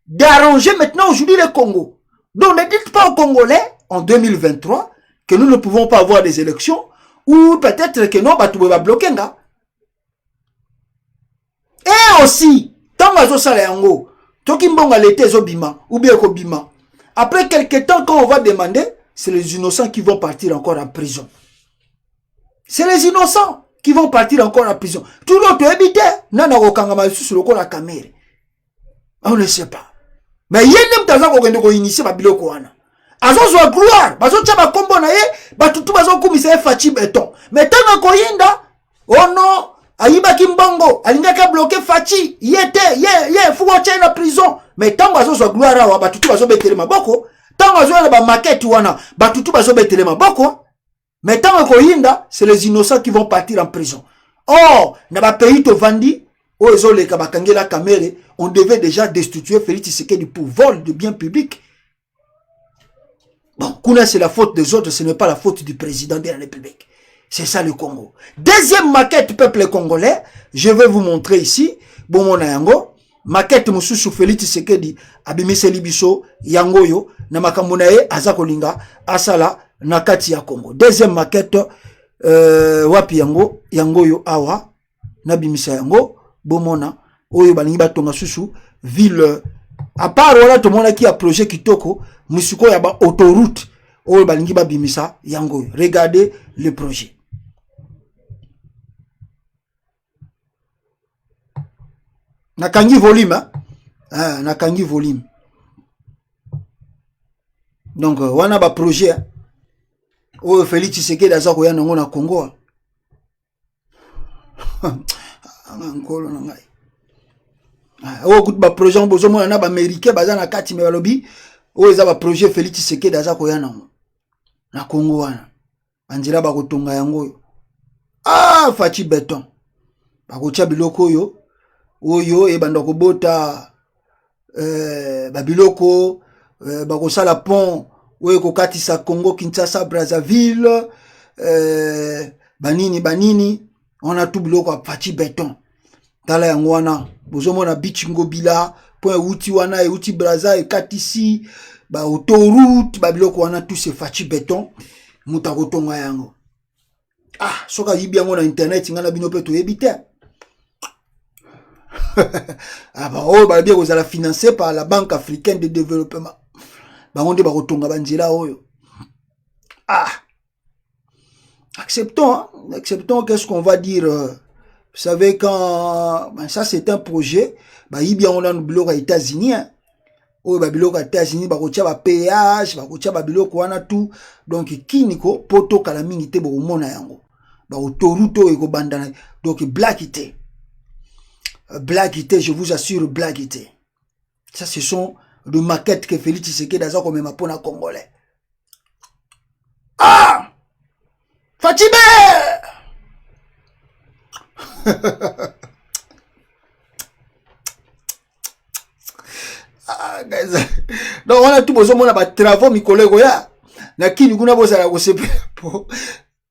d'arranger maintenant aujourd'hui le Congo. Donc, ne dites pas aux Congolais, en 2023, que nous ne pouvons pas avoir des élections, ou peut-être que non, tu vas bloquer. Et aussi, tant que ça yango, tokimbonga l'été zobima, ou bien kobima. Après quelques temps, quand on va demander, c'est les innocents qui vont partir encore en prison. C'est les innocents qui vont partir encore en prison. Tout l'autre habité, nana okangama sur le la caméra. On ne sait pas. Mais il y a même des gens qui ont initié ma biloko wana. Azo zo gloire, bazo tchaba kombo na ye, batutu bazo kumisa Fachi beton. Mais tant ko yinda, oh non, ayiba kimbongo, alingaka bloquer Fachi, yete, fugo na prison. Mais tant bazo zo gloire wa batutu bazo betele maboko, tant bazo na ba maquette wana, batutu bazo betele maboko. Mais tant que Yinda, c'est les innocents qui vont partir en prison. Or, dans le pays de Vandi, où ils ont les Kabakangela Kamere, on devait déjà destituer Félix Tshisekedi pour vol de biens publics. Bon, Kuna, c'est la faute des autres, ce n'est pas la faute du président de la République. C'est ça le Congo. Deuxième maquette peuple congolais, je vais vous montrer ici, bon mon yango, maquette mususu Félix Tshisekedi, abimise libiso, yangoyo, na makamunae, azakolinga, asala, nakati ya Congo. Deuxième maquette, wapi yango, yangoyo awa, nabimisa yango, bomona, oyo balingi batonga susu, ville, à part wala tomona ki a projet kitoko, musiko ya ba autoroute, oyo balingi babimisa yangoyo. Regardez le projet. Nakangi volume, hein? Nakangi volume. Donc, wana ba projet, oh Félix Tshisekedi aza koya nango na Congo. Ngolo na ngai. Oh good ba projet bozo mona na ba américain baza na kati me balobi, oh eza ba projet Félix Tshisekedi aza koya nango na Congo wana. Anjira ba kotonga yango. Ah, Fachi Béton. Bakotia biloko oyo e banda kobota babiloko bakosala pont oyo kokatisa Congo Kinshasa Brazzaville banini on a tout biloko a Fachi Béton tala yango wana bozomona bichingo bila point uti wana e uti Brazza e katisi ba autoroute babiloko wana tout c'est Fachi Béton muta kotonga yango. Ah, soka yibi yango na internet ngana bino pe to yebite. Ah bah oh bah bien vous allez financer par la Banque africaine de développement. Bah on dit bah kotonga banjela oyo. Ah. Acceptons, hein? Acceptons qu'est-ce qu'on va dire. Vous savez quand ben, ça c'est un projet, bah yibi on a un bloc aux États-Unis. Hein? Oh bah biloko aux États-Unis bah kotia ba péage, bah kotia ba biloko wana tout. Donc kiniko poto kala mingi te bo mona yango. Bah autoroute eko bandana. Donc blackité. Blaguité, je vous assure, blaguité. Ça, ce sont des maquettes que Félix Tshisekedi a comme ma pona congolais. Ah! Fatibé! Ah, guys. Donc, on a tout besoin de travaux, mes collègues, ya. Na qui nous a besoin de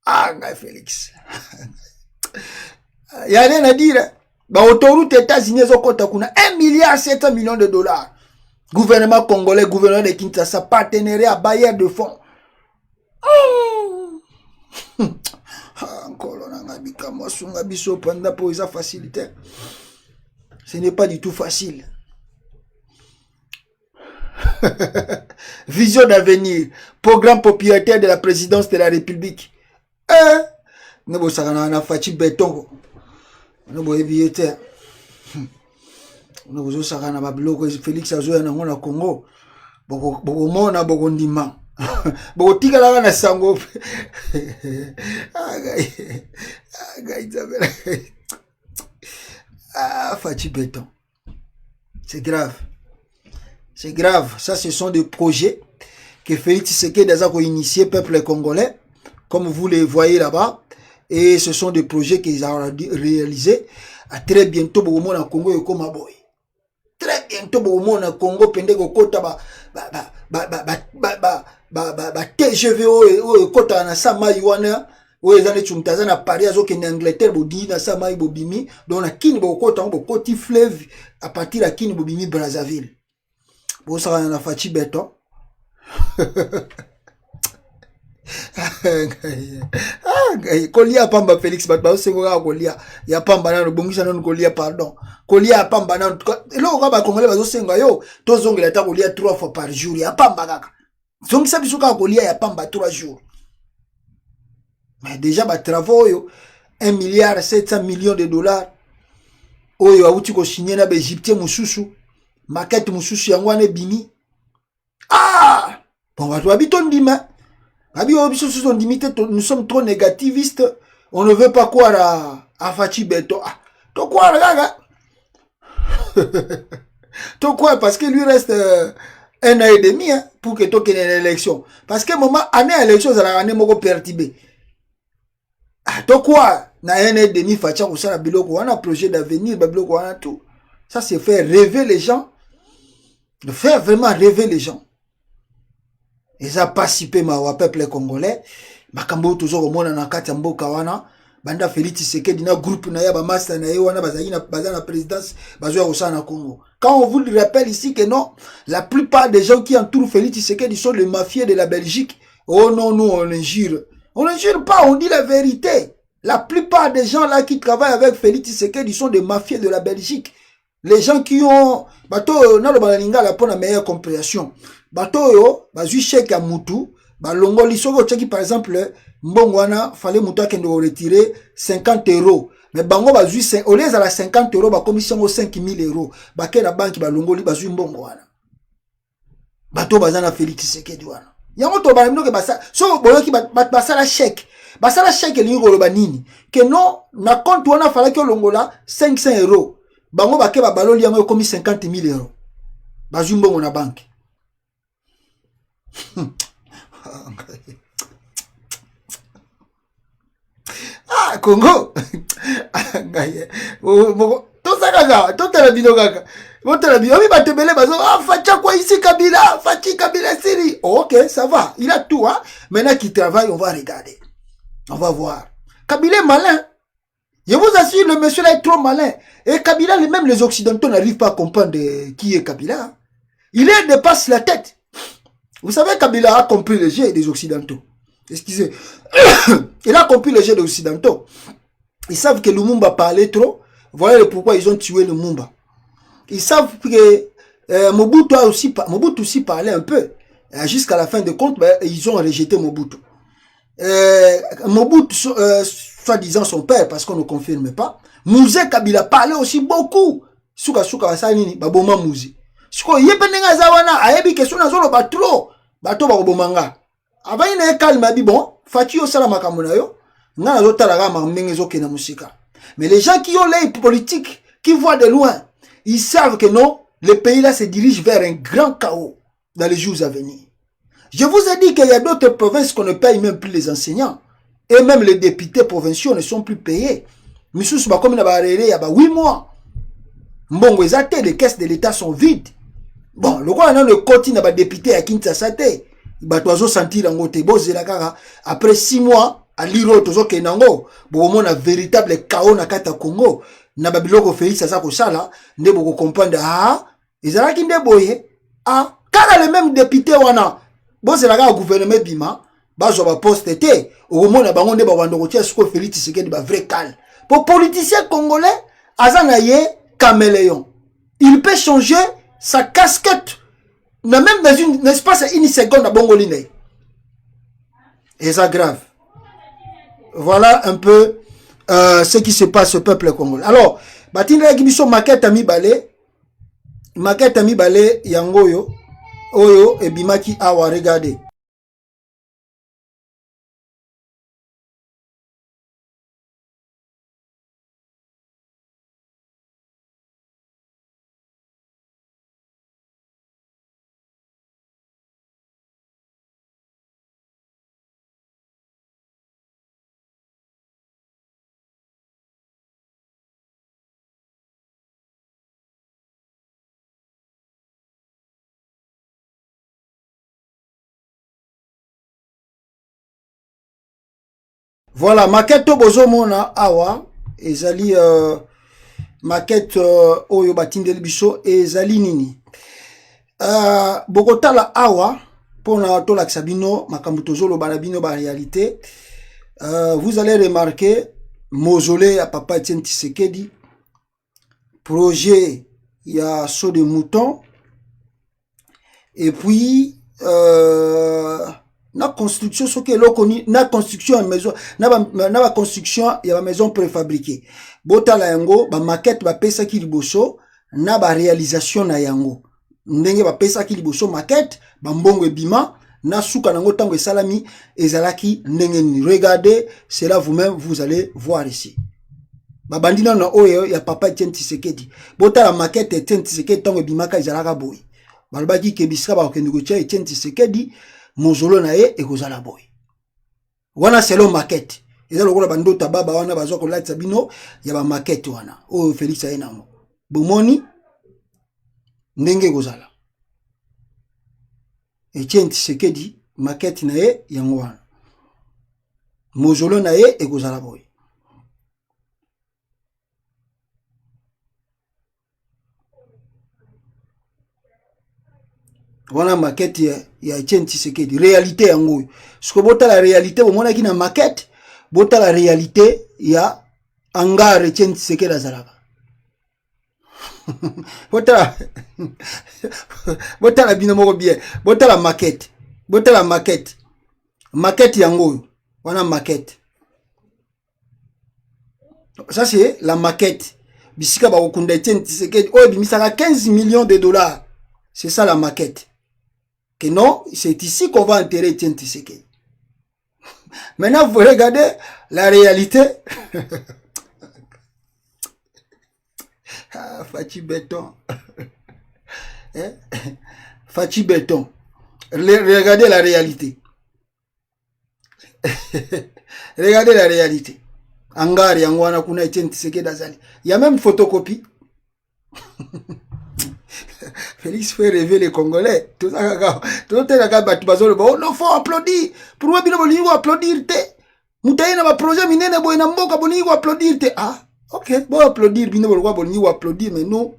ah, Félix. Il y a rien à dire. Bah, autoroute États-Unis, ils ont 1 milliard 700 millions de dollars. Gouvernement congolais, gouvernement de Kinshasa, partenariat, bailleur de fonds. Encore, facilité. Ce n'est pas du tout facile. Vision d'avenir. Programme propriétaire de la présidence de la République. Nous avons Fachi Béton. Nous avons évité. Nous avons sakana babiloko Félix Azoya na ngona Congo. Boko mona boko ndima. Boko tikala na sango. Ah, Fachi Béton. C'est grave. C'est grave. Ça, ce sont des projets que Félix Tshisekedi a initié peuple congolais, comme vous les voyez là-bas. Et ce sont des projets qu'ils ont réalisés. À très bientôt, au monde en Congo et comme boy. Très bientôt, au monde en Congo, pendant kota TGVO et kota na sama yuana. Ou les années chumtaza na Paris, azo ken Angleterre, bodi na sama bobimi. Donc na kini bokota, bokoti fleuve à partir de kini bobimi Brazzaville. Bon ça na Fachi Béton. Kolia pamba Félix batba sengoka kolia ya pamba na bongisa na kolia pardon kolia pamba na lo ka ba congolais bazo senga yo to zongela ta kolia 3 fois par jour ya pamba kaka zongisa bisuka kolia ya pamba 3 jours mais déjà ba travaux yo 1 milliard 700 millions de dollars oyo auti ko signer na ba égyptien mususu maquette mususu yango ane bimi ah bon ba to habiton dima. Nous sommes trop négativistes. On ne veut pas croire à Fachi Béton. Ah, tu crois, là? Tu crois, parce que lui reste 1 an et demi hein, pour que tu aies une élection. Parce que moment, année élection, ça va être perturbé. Ah, tu crois, na 1 an et demi, Fachi a biloko, on a un projet d'avenir, biloko, on a tout. Ça, c'est faire rêver les gens. De faire vraiment rêver les gens. Et ça participé ma peuple congolais makambo toujours au monde na kati mboka wana banda Félix Tshisekedi na groupe na ya ba master na wana bazali na bazana présidence bazo ya na Congo. Quand on vous le rappelle ici que non, la plupart des gens qui entourent Félix Tshisekedi sont les mafieux de la Belgique. Oh non, nous on injure. On n'injure pas, on dit la vérité. La plupart des gens là qui travaillent avec Félix Tshisekedi sont des mafieux de la Belgique. Les gens qui ont bato na lo balinga la pour la meilleure compréhension. Bato yo bazui chèque à mutu ba longoli soko tcheki par exemple mbongo wana fallait mutu kende retirer 50 €. Mais bango bazui au lieu à la 50 € ba commission au 5000 €. Ba ke na banque ba longoli bazui mbongo wana. Bato bazana Félix Tshisekedi wana. Yango to ba mnoke basa so boyoki basala chèque. Basala chèque lingo lo banini. Que non na compte wana fallait que longola 500 €. Bango ba ke ba baloli yango komi 50 000 €. Bazui mbongo na banque. Ah, Congo. Tout ça, gaga. Tout la bino gaga. Tout la bino. Oui, bah, te belé, bah, ah, Facha quoi ici, Kabila. Fachi, Kabila, Syrie. Oh, ok, ça va. Il a tout, hein. Maintenant qu'il travaille, on va regarder. On va voir. Kabila est malin. Je vous assure, le monsieur là est trop malin. Et Kabila, même les Occidentaux n'arrivent pas à comprendre qui est Kabila. Il dépasse la tête. Vous savez, Kabila a compris le jeu des Occidentaux. Excusez. Il a compris le jeu des Occidentaux. Ils savent que Lumumba parlait trop. Voilà pourquoi ils ont tué Lumumba. Ils savent que Mobutu aussi parlait un peu. Jusqu'à la fin de compte, ils ont rejeté Mobutu. Mobutu, soi-disant son père, parce qu'on ne confirme pas. Mouzé Kabila parlait aussi beaucoup. Souka wasanini, baboma Mouzé. Suko yepenenga zawana, ayebi kesu na zolo batro, bato bakobomanga. Aba ina kalma bi bon, fati yo sala makambo na yo, nga zo talaga mambenge zo kena musika. Mais les gens qui ont l'œil politique, qui voient de loin, ils savent que non, le pays là se dirige vers un grand chaos dans les jours à venir. Je vous ai dit qu'il y a d'autres provinces qu'on ne paye même plus les enseignants. Et même les députés provinciaux ne sont plus payés. Missous ba comme na ba rere ya ba 8 mois. Mbongo ezate, les caisses de l'État sont vides. Bon, le roi le côté na ba député à Kinshasa te. Ba tozo sentir ngo te bozela kaka après 6 mois à liro tozo kenango. Bo mona véritable chaos na kata Congo. Na ba biloko Félix asa ko sala, nde boko comprendre ezalaki nde boye. Kaka les mêmes députés wana bozela kaka gouvernement bima, bazo ba poste te. Au moment bango nde ba wando ko tia suko Félix Tshisekedi ba vrai cal. Pour politicien congolais, azanaye caméléon. Il peut changer sa casquette, même dans un espace une seconde à Bongoline. Et ça grave. Voilà un peu ce qui se passe au peuple congolais. Alors, Batinda Gibiso maquette ami balé yangoyo, oyo et bimaki awa regardez. Voilà, maquette bozo mona awa ezali maquette oyo batindeli biso ezali nini. Bokotala awa pona to la sabino makambo tozolo barabino ba réalité. Vous allez remarquer mausolée à Papa Etienne Tshisekedi, projet il y a saut de mouton et puis na construction ce que l'on na construction maison na construction il y a maison préfabriquée botala yango ba maquette ba pesa ki liboso na ba réalisation na yango ndenge ba pesa ki liboso maquette ba mbongo ebima na suka nango tango esalami ezalaki ndenge ni. Regardez cela vous-même, vous allez voir ici ba bandina na oyo ya Papa Etienne Tshisekedi botala maquette Etienne Tshisekedi tango ebimaka ezalaka boy balobaki ke bisika ba okende ko tia Etienne Tshisekedi mozolo na ye ekozala boy wana selo maquette eza lokola bandota baba wana bazwa ko latsa bino ya ba maquette wana o Félix ayenango bomoni ndenge ekozala Etienne Tshisekedi maquette na ye yango wana mozolo na ye ekozala boy. Voilà maquette ya Etienne Tshisekedi réalité yango ce que bota la réalité au mona ki na maquette bota la réalité ya hangar Etienne Tshisekedi azalaka bota la bino moko bien bota la maquette yango wana maquette ça c'est la maquette bisika ba okunda Etienne Tshisekedi oyo bimisaka 15 millions de dollars, c'est ça la maquette. Que non, c'est ici qu'on va enterrer Etienne Tshisekedi. Maintenant, vous regardez la réalité. Fachi béton. Fachi béton. Regardez la réalité. Regardez la réalité. Angari yangwana kuna Etienne Tshisekedi azali. Il y a même photocopie. Félix fait rêver les Congolais. Tout ça, tout oh non, faut applaudir. Pourquoi bien on applaudir te? Moutaïna va projet minene boy na mboka boni applaudir te. Ah, ok, bon applaudir bino pourquoi boni applaudir mais nous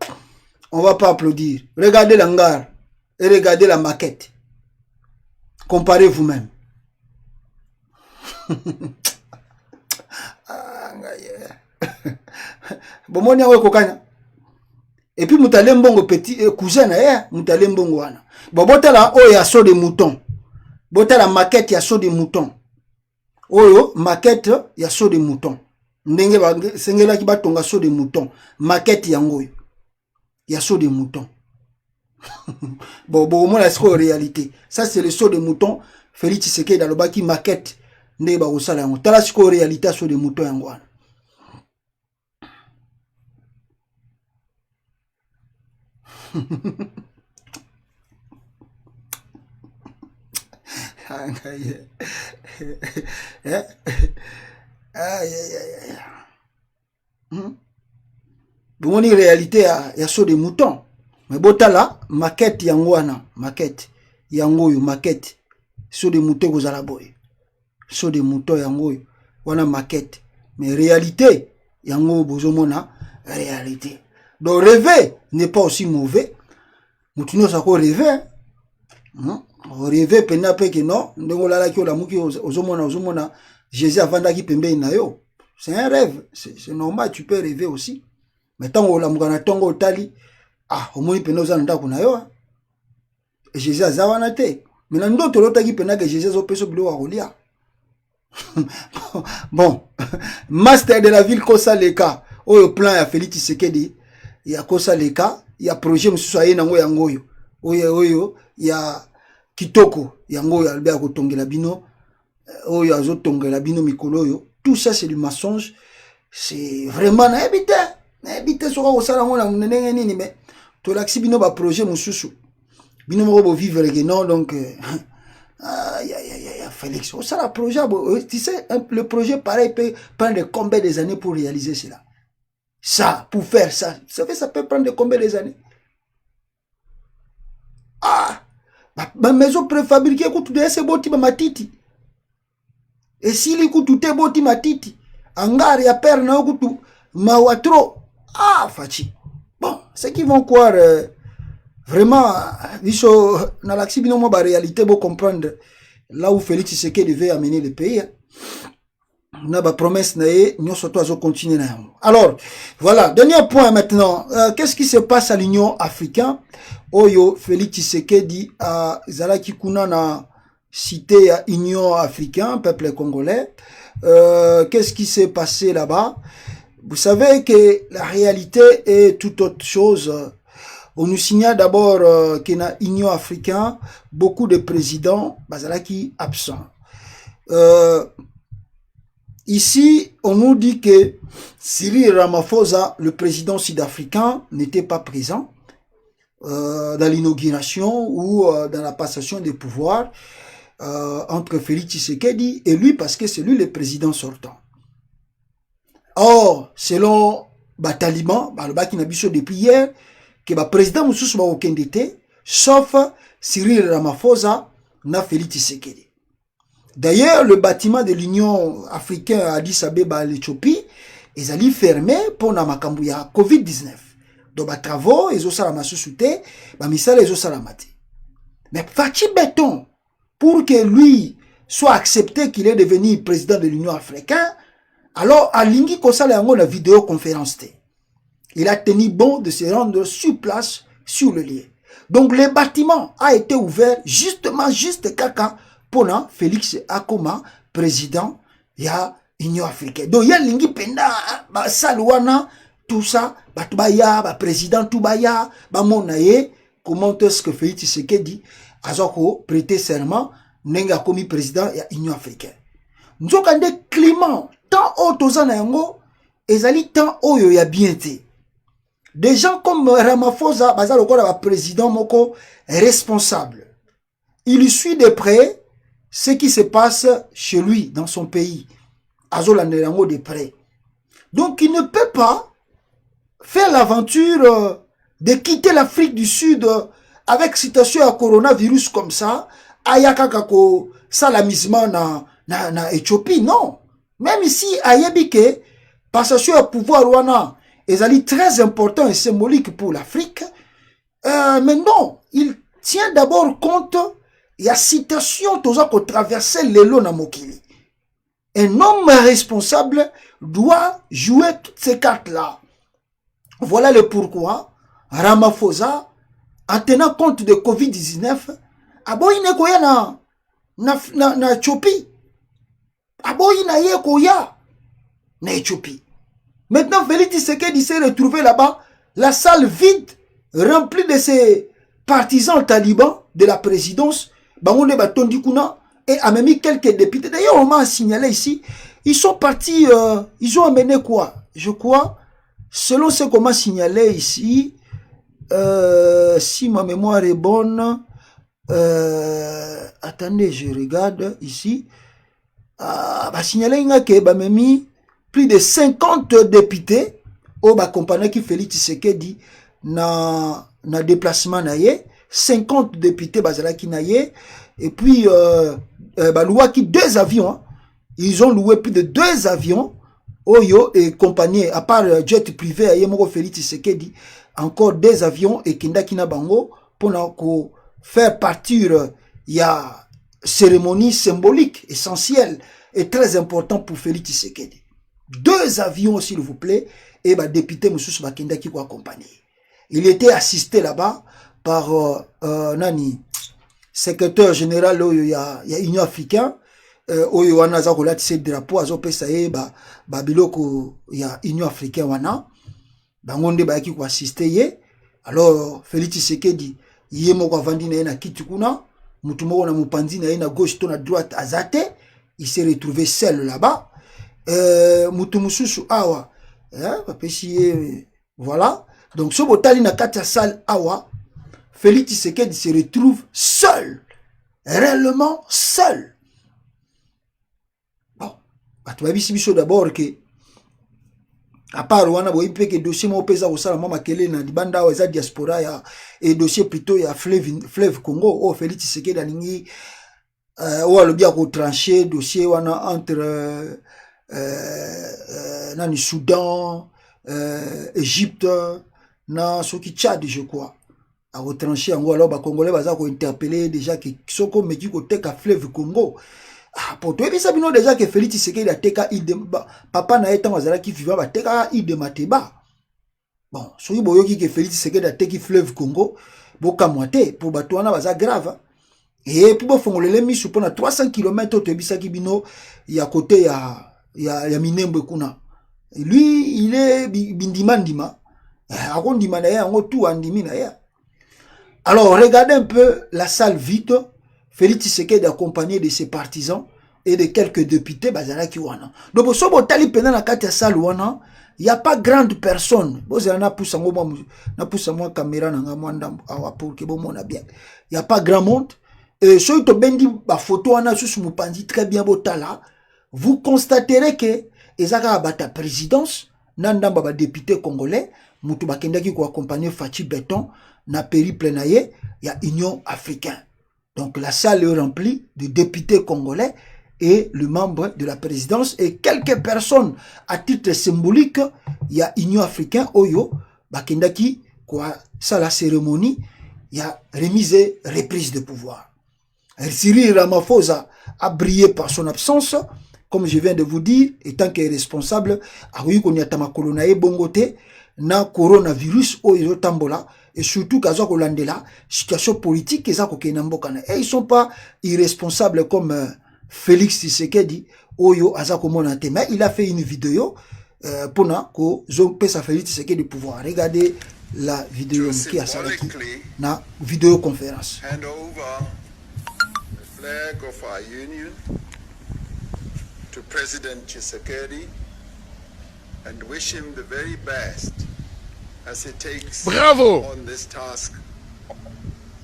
on va pas applaudir. Regardez l'hangar et regardez la maquette. Comparez vous-même. Bomoni awe kokanya. Et puis Moutalimbongo petit cousin Moutalimbongo wana. Botala o ya so de mouton. Botala maquette ya so de mouton. Oyo maquette ya so de mouton. Ndenge ba sengela ki batonga so de mouton. Maquette yango yo. Ya so de mouton. Bon mona c'est réalité. Ça c'est le saut de mouton. Félix Tshisekedi dans le baki maquette ndé ba osala yango. Tala c'est réalité saut de mouton yango. Bon, une réalité, il y a saut de mouton. Mais botala, maquette yangwana, maquette, yangoyo, maquette, saut de mouton aux alaboy. Saut de mouton yangoyo, wana maquette. Mais réalité, yango bozomona, réalité. Donc rêver n'est pas aussi mauvais. Moutino sako rêver. Rêver pena peke non. Ndongo lala ki olamuki ozomona Jésus avanda ki pembe na yo. C'est un rêve. C'est normal, tu peux rêver aussi. Mais tant olamuka na tongo otali, ah, omoni pena ozanda kuna yo. Jésus azawana te. Mais na ndoto lotaki pena que Jésus opeso bilo wa rolia. Bon, master de la ville Kosa Leka. Oyo plan ya Félix Tshisekedi. Il y a Kosa Leka, il y a projet mususu aye nango yangoyo. Oyo, il y a Kitoko, yangoyo Albert Kotongela bino, oyo azotongela bino mikolo yo. Tout ça c'est du mensonge. C'est vraiment na habité soko osala ngona ndenge nini mais to laxi bino ba projet mususu. Bino mo vivre que non donc Félix, osala projet tu sais le projet pareil peut prendre combien des années pour réaliser cela. Ça, pour faire ça, vous savez, ça peut prendre combien des années? Ah, ma maison préfabriquée coûte de ces boti ma matiti. Et si li coûte tout boti matiti, hangar ya père na coûte ma watro. Ah, fachi. Bon, ceux qui vont croire vraiment, biso na laxi bino mo ba réalité pour comprendre là où Félix Tshisekedi devait amener le pays. On a ba promesse nae, nous surtout continuer na. Alors, voilà, dernier point maintenant. Qu'est-ce qui se passe à l'Union africaine? Oyo Félix Tshisekedi a zalaki kuna na cité à Union africaine, peuple congolais. Qu'est-ce qui s'est passé là-bas? Vous savez que la réalité est tout autre chose. On nous signale d'abord qu'il y a Union africaine, beaucoup de présidents bazalaki absents. Ici, on nous dit que Cyril Ramaphosa, le président sud-africain, n'était pas présent dans l'inauguration ou dans la passation des pouvoirs entre Félix Tshisekedi et lui, parce que c'est lui le président sortant. Or, selon Bataliban, le qui n'a vu depuis hier, que le président Moussous Okendete, sauf Cyril Ramaphosa, n'a Félix Tshisekedi. D'ailleurs, le bâtiment de l'Union africaine à Addis Abeba, l'Éthiopie, ils allaient fermer pour la Makambuya COVID-19. Donc, les travaux, ils ont salamé sous-souté, ils ont salamé. Mais Fachi Béton, pour que lui soit accepté qu'il est devenu président de l'Union africaine, alors, à Lingi Kosala Yango, la vidéoconférence, il a tenu bon de se rendre sur place, sur le lieu. Donc, le bâtiment a été ouvert justement, juste caca, pour Félix Akoma, président, il y a l'Union africaine. Donc, il y a Lingi Penda, Salouana, tout ça, Batubaya, président Toubaya, Monaye, comment est-ce que Félix Tshisekedi a prêté serment, Nenga commis président, il y a l'Union africaine. Nous avons des climats, tant haut aux anango, et zali tant haut il y a bien été. Des gens comme Ramaphosa, Bazal président Moko, responsable. Il suit de près ce qui se passe chez lui, dans son pays. Azolanderango de près. Donc il ne peut pas faire l'aventure de quitter l'Afrique du Sud avec situation à coronavirus comme ça, ayakakako salamisma na Éthiopie, non. Même ici, ayebike, passation à pouvoir wana, est très important et symbolique pour l'Afrique, mais non, il tient d'abord compte, il y a citation, tout ça qu'on traversait l'élo na mokili. Un homme responsable doit jouer toutes ces cartes-là. Voilà le pourquoi Ramaphosa, en tenant compte de Covid-19, aboyine koya na Éthiopie. Aboyine ye koya na Éthiopie. Maintenant, Félix Tshisekedi s'est retrouvé là-bas, la salle vide, remplie de ses partisans talibans de la présidence, Bangonde Batondi Kuna, et a même mis quelques députés. D'ailleurs, on m'a signalé ici, ils sont partis, ils ont amené quoi? Je crois, selon ce qu'on m'a signalé ici, si ma mémoire est bonne, attendez, je regarde ici, bah signalé que bah mis plus de 50 députés au bah compagnie qui Félix Tshisekedi na déplacement naie, 50 députés bazala qui naie, et puis bah loi qui 2 avions, hein, ils ont loué plus de 2 avions Oyo et compagnie, à part jet privé, Ayemoko Félix Tshisekedi, encore 2 avions et Kindakina Bango pour faire partir, il y a cérémonie symbolique, essentielle et très important pour Félix Tshisekedi. 2 avions, s'il vous plaît, et bah, député Moussous Bakenda qui va accompagner. Il était assisté là-bas par Nani, secrétaire général, il y a Union africaine. Oyo wana za kolati se drapeau azopesa ye ba biloko ya Union africaine wana bangonde ba yaki ko assister ye. Alors Félix Tshisekedi ye moko avandi na ye na kiti kuna, mutu moko na mupanzi na ye na gauche to na droite azate, il s'est retrouvé seul là-bas. Mutu mususu awa bapesi ye, voilà. Donc ce botali na kati ya salle awa, Félix Tshisekedi se retrouve seul, réellement seul. Tu vas dire d'abord que, à part wana bo ipe que dossier mo pesa ko sala mama kele na dibanda wa za diaspora ya et dossier plutôt ya fleuve Congo o Félix Tshisekedi alingi o alobi a ko trancher dossier wana entre nani Soudan, Égypte na soki Tchad je crois a ko trancher ngo alors ba congolais baza ko interpeller déjà que soko meki ko teka fleuve Congo. Pour toi, ça bino déjà que Félix Tshisekedi a teka papa na etant azala qui vivait ba teka de Mateba. Bon, soki boyoki que Félix Tshisekedi a teki fleuve Congo, boka moite pour bato wana baza grave. Et puis bo fongolele misu pona 300 km to bisaki bino ya côté ya Minembwe kuna. Lui, il est bindimandima. Akondima na ya ngo tout andimi na ya. Alors, regardez un peu la salle vide. Félix Tshisekedi accompagné de ses partisans et de quelques députés bazalaki wana. Donc so botali pena na kati ya salle wana, il y a pas grande personne. Bozala na poussa moi caméra na ngamwanda pour que bon mona bien. Il y a pas grand monde. Et so to bendi ba photo wana sous mupanzi très bien botala, vous constaterez que ezaka bata présidence nandamba ba député congolais, mutu bakendaki ko accompagner Fachi Beton na périple na ye ya Union africaine. Donc la salle est remplie de députés congolais et le membre de la présidence et quelques personnes à titre symbolique. Il y a Union africaine, Oyo, Bakendaki, quoi, ça la cérémonie, il y a remise et reprise de pouvoir. Cyril Ramaphosa a brillé par son absence, comme je viens de vous dire, étant qu'il est responsable, a eu qu'on y a tamakolonae bongote, na coronavirus, Oyo Tambola, et surtout qu'à la situation politique, et ils sont pas irresponsables comme Félix Tshisekedi, Oyo Azako Monate, mais il a fait une vidéo pour que ça Félix Tshisekedi de pouvoir. Regardez la vidéo qui a salaki na vidéoconférence.
Hand over the flag of our union to President Tshisekedi and wish him the very best as he takes on this task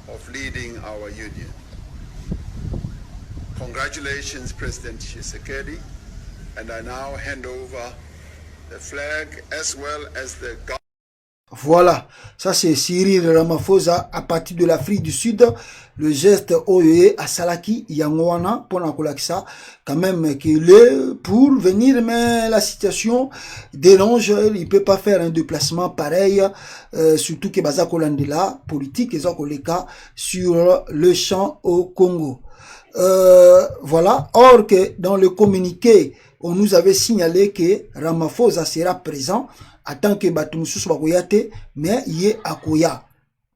of leading our union. Congratulations, President Tshisekedi, and I now hand over the flag as well as the government.
Voilà, ça c'est Cyril Ramaphosa à partir de l'Afrique du Sud. Le geste OEE à Salaki, Yangwana, pour ça, quand même qu'il est pour venir, mais la situation dérange, il ne peut pas faire un déplacement pareil, surtout que Baza Kolandela, politique, et cas sur le champ au Congo. Voilà, or que dans le communiqué, on nous avait signalé que Ramaphosa sera présent en tant que Batumusus Bakoyate, mais il est à Koya.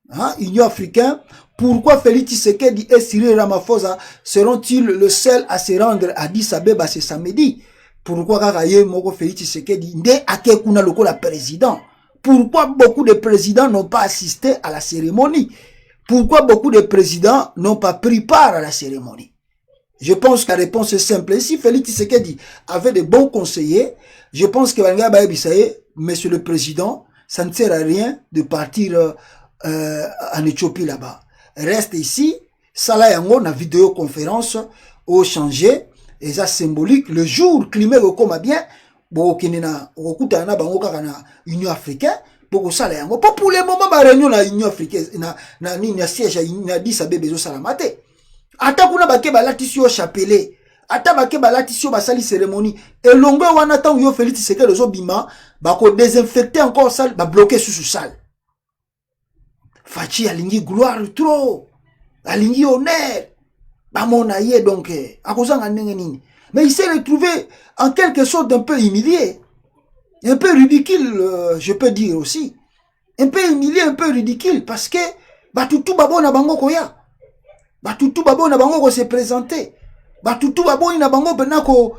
Hein? Union africaine, pourquoi Félix Tshisekedi et Cyril Ramaphosa seront-ils le seul à se rendre à Addis Abeba ce samedi? Pourquoi Kakaye Moko Félix Tshisekedi nde ake kuna loko la président? Pourquoi beaucoup de présidents n'ont pas assisté à la cérémonie? Pourquoi beaucoup de présidents n'ont pas pris part à la cérémonie? Je pense que la réponse est simple. Et si Félix Tshisekedi avait de bons conseillers, je pense que Monsieur le Président, ça ne sert à rien de partir en Éthiopie là-bas. Reste ici, ça là yango na vidéoconférence au changer, et ça symbolique le jour climat comme bien, bon kinena okuta na bango kaka na Union africaine, pour ça là yango. Pour le moment ba réunion na Union africaine na ni na siège na Addis Abeba bezo salamate. Ata kuna bake balati yo chapelet. Ata bake balati yo basali cérémonie. Et longue wana tan yo Félix Tshisekedi zo bima, bako désinfecter encore salle, ba bloquer sous salle. Fachi alingi gloire trop. Alingi honneur. Ba mona ye donc akozanga ndenge nini. Mais il s'est retrouvé en quelque sorte un peu humilié. Un peu ridicule, je peux dire aussi. Un peu humilié, un peu ridicule parce que batutu babo na bango koya. Batutu babo na bango ko se présenter. Batutu babo na bango benako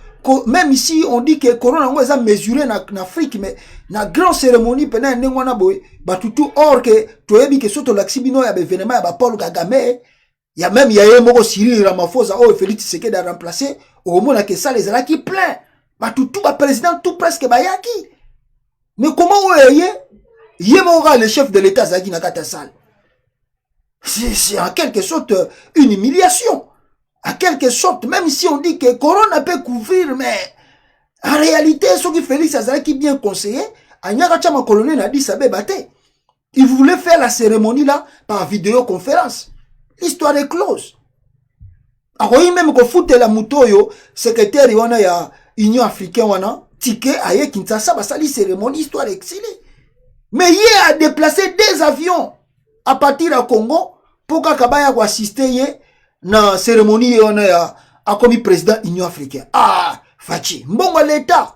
même ici on dit que corona ngo eza mesuré na Afrique, mais na grande cérémonie pena ndengwana boy batutu or que toyebi que soto laxibino ya événement ya ba Paul Kagame ya même ya yemoko Cyril Ramaphosa o Félix Tshisekedi a remplacé au moment que ça les ala qui plein batutu ba président tout presque bayaki. Mais comment oyeye yemoko le chef de l'état zaki na kata salle? C'est en quelque sorte une humiliation. En quelque sorte, même si on dit que Corona peut couvrir, mais en réalité, ce qui Félix Azalaki bien conseillé, Anyaka Chama colonel a dit ça bébaté. Il voulait faire la cérémonie là par vidéoconférence. L'histoire est close. Alors, il même qu'on foute la moutoyo, secrétaire wana ya Union africaine wana, ticket aye Kinshasa, basali cérémonie, histoire exilée. Mais il a déplacé des avions à partir du Congo pour qu'Akabaya assister na cérémonie on a commis président Union africaine. Ah, Fachi, mbongo l'état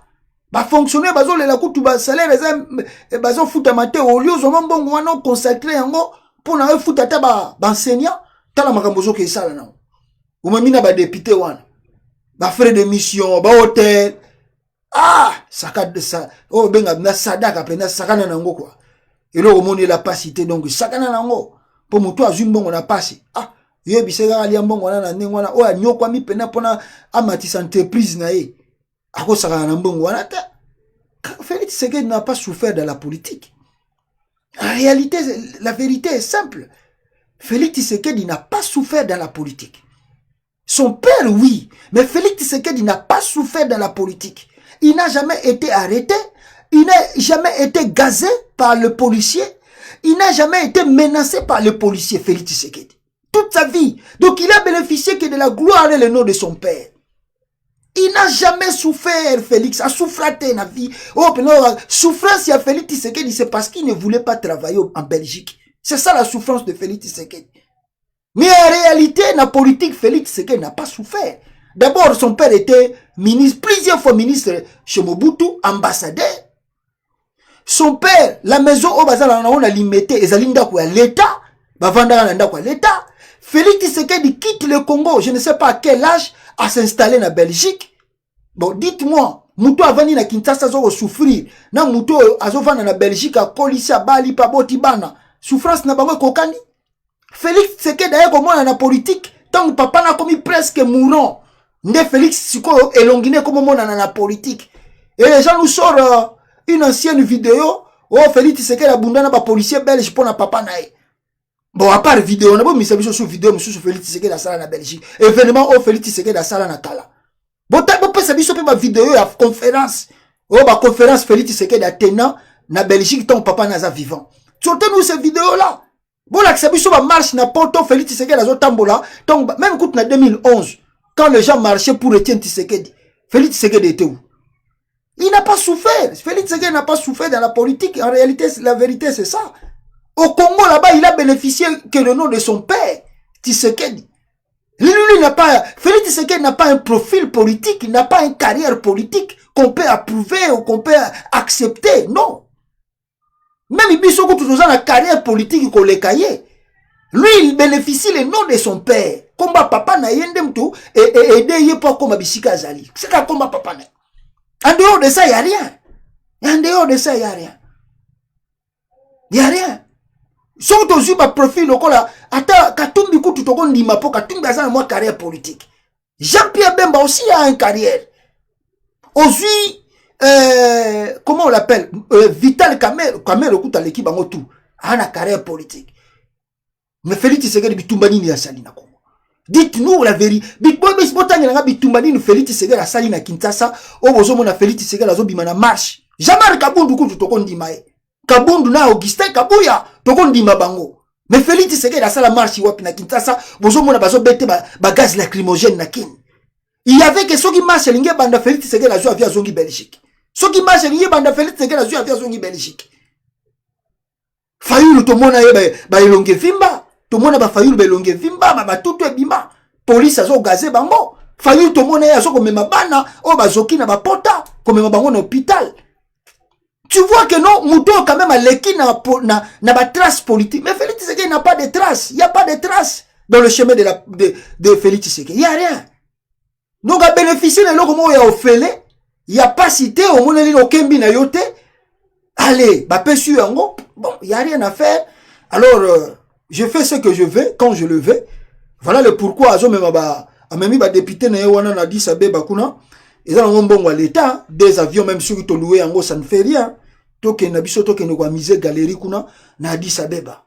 ba fonctionner bazo le la kutu ba salaire bazo futa mate au lieu zo mbongo wana consacré yango pour na futa ta ba enseignant tala makambo zo ke sala na. Ou mamina ba député wana. Ba frais de mission, ba hôtel. Ah, saka de ça. Oh benga na sadaka pena sakana nango quoi. Et là, au monde, il a pas cité, donc, sakana nango. Pour mutu azui mbongo na passé. Ah, yebi sega ali mbongo na nengwana. Oh, nyokwa mi pena pona amatis entreprise na ye. Ako sakana na mbongo wana ta. Félix Tshisekedi n'a pas souffert de la politique. En réalité, la vérité est simple. Félix Tshisekedi n'a pas souffert dans la politique. Son père, oui. Mais Félix Tshisekedi n'a pas souffert dans la politique. Il n'a jamais été arrêté. Il n'a jamais été gazé par le policier. Il n'a jamais été menacé par le policier, Félix Tshisekedi. Toute sa vie. Donc il a bénéficié que de la gloire et le nom de son père. Il n'a jamais souffert, Félix. A souffraté la vie. Oh, non, souffrance à Félix Tshisekedi, c'est parce qu'il ne voulait pas travailler en Belgique. C'est ça la souffrance de Félix Tshisekedi. Mais en réalité, la politique, Félix Tshisekedi n'a pas souffert. D'abord, son père était ministre, plusieurs fois ministre chez Mobutu, ambassadeur. Son père, la maison au bazar on a limité ezalinda kwa l'État, bavanda nanda kwa l'État. Félix Tshisekedi quitte le Congo, je ne sais pas à quel âge, à s'installer en Belgique. Bon, dites-moi, muto avani na Kinshasa zo souffrir, na muto azovana na Belgique a polisi bali pa botibana. Souffrance na bango kokani. Félix Tshisekedi a comment na politique, tant que papa n'a commis presque mourant. Nde Félix siko elongine comme mon na la politique. Et les gens nous sortent une ancienne vidéo, oh Félix Tshisekedi a bundana ba policier belge pour na papa nae. Bon, à part vidéo, on a bon mis sur vidéo, monsieur Félix Tshisekedi a sala na Belgique. Événement, oh Félix Tshisekedi a sala na Kala. Bon, t'as pas sabi sur ma vidéo à conférence. Oh, ma conférence Félix Tshisekedi Athéna, na Belgique, ton papa n'a vivant. Sortez-nous ces vidéos-là. Bon, l'accepter sur ma marche, na poto Félix Tshisekedi à Zotambola, même écoute, en 2011, quand les gens marchaient pour Etienne Tshisekedi, Félix Tshisekedi était où? Il n'a pas souffert. Félix Tshisekedi n'a pas souffert dans la politique. En réalité, la vérité, c'est ça. Au Congo, là-bas, il a bénéficié que le nom de son père, Tshisekedi. Lui n'a pas, Félix Tshisekedi n'a pas un profil politique, il n'a pas une carrière politique qu'on peut approuver ou qu'on peut accepter. Non. Même il dit que la carrière politique qu'on les cahiers. Lui, il bénéficie le nom de son père. Combat papa na yendem tout et aider pour comme bisika zali. C'est comme combat papa na. En dehors de ça, il n'y a rien. En dehors de ça, il n'y a rien. Il n'y a rien. Surtout sur ma profil, attends, Katumbi Koutou Togon Dima pour Katumbi a moi carrière politique. Jean-Pierre Bemba aussi a une carrière. Aussi, comment on l'appelle? Vital Kamel, écoute à l'équipe en tout. A une carrière politique. Mais Félix Tshisekedi Bitumbanini a sali na Congo. Dites-nous la vérité. Bitumbanini Félix Tshisekedi a sali na Kinshasa. Obozo mona Félix Tshisekedi a zobi mana marche. Jamais Kabundu Koutou Togon Dima. Kabundu na Augustin Kabuya Togon Dima bango. Mais Félix Tshisekedi a sala marche wapi na Kinshasa. Bozo mona bazo bete ba gaz lacrymogène na kin. Il y avait que ceux qui marchent l'ingé banda Félix Tshisekedi a joué à Zongi Belgique. Ceux qui marchent l'ingé banda Félix Tshisekedi a joué à Zongi Belgique. Fayulu to mona ye ba elonge vimba. To mona ba Fayulu ba elonge vimba ba tutu ebima. Police azo gazé bango. Fayulu to mona ye azo komema bana o ba zoki na ba pota komema bango na hôpital. Tu vois que non, Mouto quand même a l'équipe na ba trace politique. Mais Félix Tshisekedi n'a pas de traces. Il n'y a pas de traces dans le chemin de Félix Tshisekedi. Il n'y a rien. Donc, à bénéficier de l'eau, il y a offélé. Il n'y a pas cité, au moins, il y a aucun na yote. Allez, bah, pessu en gros. Bon, il n'y a rien à faire. Alors, je fais ce que je veux, quand je le veux. Voilà le pourquoi. Même ba député na wana na Addis Abeba kuna. Ils ont un bon à l'État. Des avions, même ceux qui ont loué en gros, ça ne fait rien. Toke na biso toke no misé galerie kuna na Addis Abeba.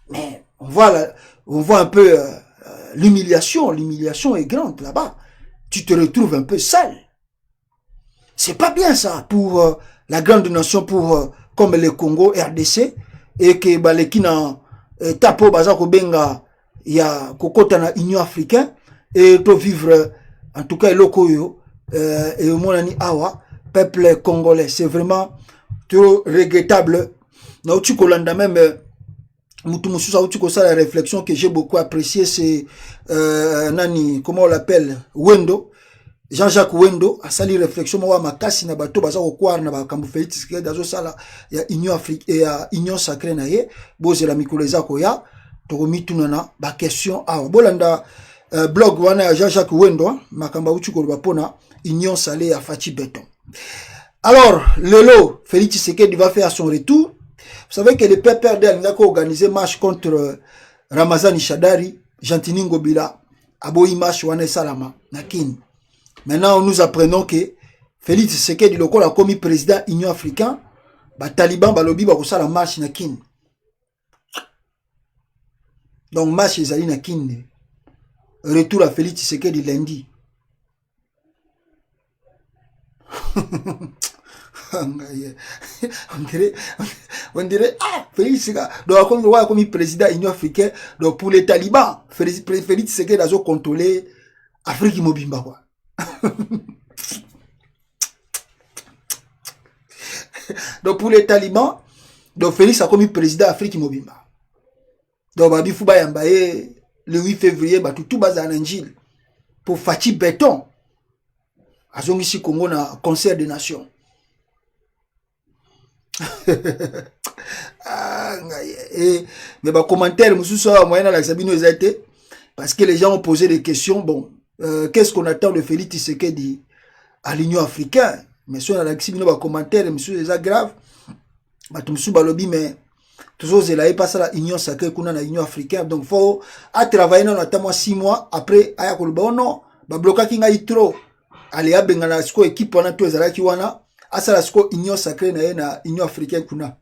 Mais on voit un peu l'humiliation. L'humiliation est grande là-bas. Tu te retrouves un peu seul. C'est pas bien ça pour la grande nation comme le Congo, RDC, et que balekina tapo bazako benga ya kokota na Union africaine et to vivre en tout cas lokoyo et au monani awa peuple congolais. C'est vraiment trop regrettable. Na uti kolanda même mutu mususa uti ko la réflexion que j'ai beaucoup apprécié, c'est nani comment on l'appelle, Wendo, Jean-Jacques Wendo a sali réflexion moi makasi na bato baza ko kwar na ba kambu Félix Tshisekedi dazo sala ya Union Afrique et ya Union sacrée na ye boze la mikoleza ko ya to mituna na ba question a bolanda blog wana ya Jean-Jacques Wendo makamba uti ko bapona Union salée ya Fachi Béton. Alors lelo Félix Tshisekedi va faire son retour. Vous savez que le PPRD a organisé marche contre Ramazani Shadari, Gentini Ngobila, Aboyi marche wana salama nakin. Maintenant, nous apprenons que Félix Tshisekedi loko a commis président Union africain, ba Taliban ba lobi ba kosala marche na kin. Donc marche ezali na kin. Retour à Félix Tshisekedi lundi. on dirait Félix Tshisekedi donc a commis président Union africain donc pour les talibans Félix Tshisekedi a contrôlé Afrique Mobimba quoi. Donc pour les talibans, donc Félix a commis président Afrique Mobimba. Donc Babi Fouba Yambaye le 8 février, tout bas en Angile pour Fachi Béton. A ici Congo na concert des nations. Mais bah commentaire mususa moyen la Sabino été parce que les gens ont posé des questions. Bon, qu'est-ce qu'on attend de Félix Tshisekedi à l'Union africaine? Mais si on a la commentaire, monsieur, c'est grave. Bah, tout monsieur Balobi, mais toujours, c'est là, il passe à la Union sacrée qu'on a la Union africaine. Donc, faut, à travailler, on attend 6 mois après, à Yakolba, non, bah, bloquer qui n'a eu trop. Allez, à Bengala, ce qu'on équipe, on a tous les arrêts qui wana, à ça, ce qu'on Union sacrée, na Union africaine qu'on a.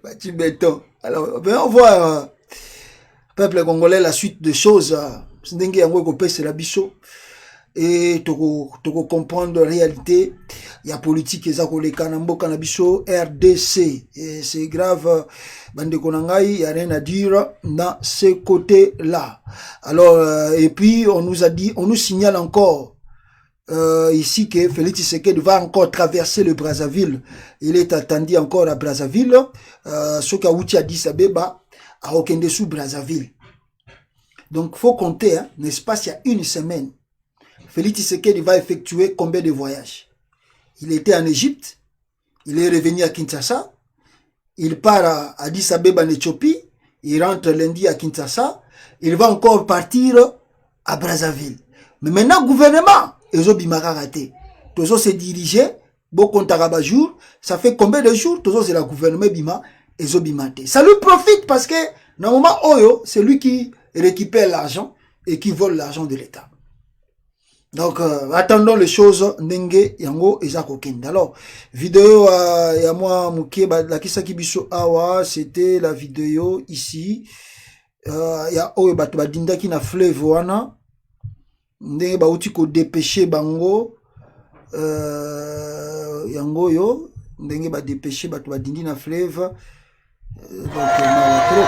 Bah, tu béton. Alors, ben, on voit, peuple congolais la suite des choses ndenge yango ekopesa la biso et toko comprendre la réalité ya politique eza koleka na mboka na biso RDC et c'est grave bande konangai y a rien à dire dans ce côté là. Alors et puis on nous a dit, on nous signale encore ici que Félix Tshisekedi va encore traverser le Brazzaville. Il est attendu encore à Brazzaville. Ce qu'a Addis Addis Abeba à Okende sous Brazzaville. Donc faut compter, hein, n'est-ce pas, il y a une semaine. Félix Tshisekedi va effectuer combien de voyages? Il était en Égypte, il est revenu à Kinshasa, il part à Addis Abeba en Éthiopie, il rentre lundi à Kinshasa, il va encore partir à Brazzaville. Mais maintenant, le gouvernement, ils ont bimara raté. Tous se diriger, beaucoup de jours, ça fait combien de jours? Tous c'est le gouvernement bima, ils ont bimaté. Ça lui profite parce que, normalement, Oyo, c'est lui qui récupère l'argent et qui vole l'argent de l'État. Donc, attendons les choses, Ndenge, Yango, et Zakokende. Alors, vidéo, ya moi, Mouké, la Kisaki Biso Awa, c'était la vidéo ici. Ya Oyo, Dinda qui na fleuve, wana. Ndenge, Bauti ko dépêché bango. Yango, yo. Ndenge, dépêché, Dindi na fleuve. Donc, trop.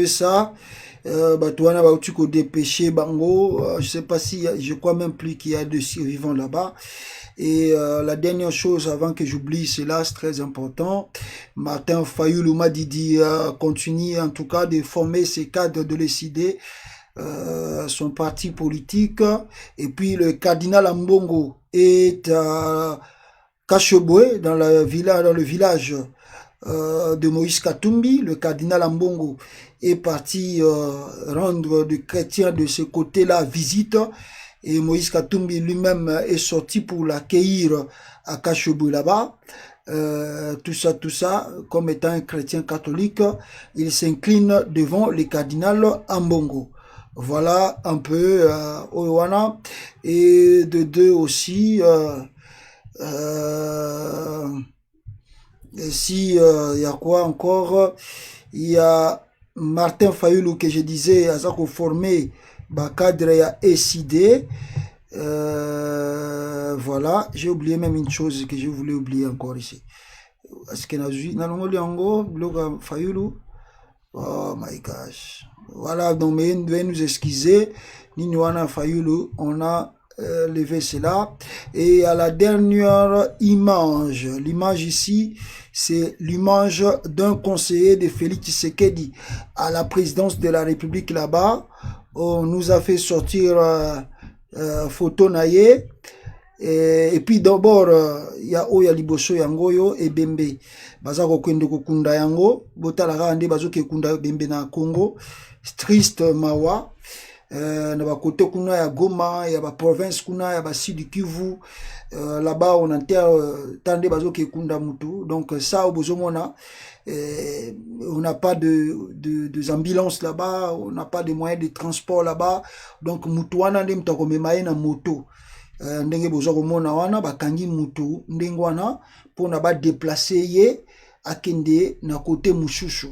Ça, Batouana Bautiko dépêché Bango, je sais pas si, je crois même plus qu'il y a de survivants là-bas. Et la dernière chose avant que j'oublie, c'est là, c'est très important. Martin Fayoulou m'a dit continue en tout cas de former ses cadres de l'ECD, son parti politique. Et puis le cardinal Ambongo est à Kacheboué, dans le village de Moïse Katumbi. Le cardinal Ambongo est parti rendre des chrétiens de ce côté-là visite. Et Moïse Katumbi lui-même est sorti pour l'accueillir à Kacheboué là-bas. Tout ça, comme étant un chrétien catholique, il s'incline devant le cardinal Ambongo. Voilà un peu Owana. Et de deux aussi, si il y a quoi encore, il y a Martin Fayoulou que je disais, à ça qu'on formé cadre à ECD. Voilà, j'ai oublié même une chose que je voulais oublier encore ici. Est-ce que Fayoulou? Oh my gosh. Voilà, donc mais devez nous excuser. Ninoana Fayoulou, on a levé cela. Et à la dernière image, l'image ici, c'est l'image d'un conseiller de Félix Tshisekedi à la présidence de la République là-bas. On nous a fait sortir photo naye. Et puis d'abord, il y a Oya Liboso Yangoyo et Bembe. Bazako Kwendo Kunda Yango, Botalaka Ande Bazoke Kunda Bembe na Congo. Triste Mawa. Na ba côté kuna ya Goma, ya ba province kuna ya ba Sud Kivu. Là-bas on enterre tande Bazoke Kunda Mutu. Donc ça au bozomona. On n'a pas de ambulances là-bas, on n'a pas de moyens de transport là-bas. Donc mutuana ndem takomemaye na moto. Ndenge bozoko mona wana bakangi mutu ndenge wana pona ba déplacer ye akende na côté mushushu.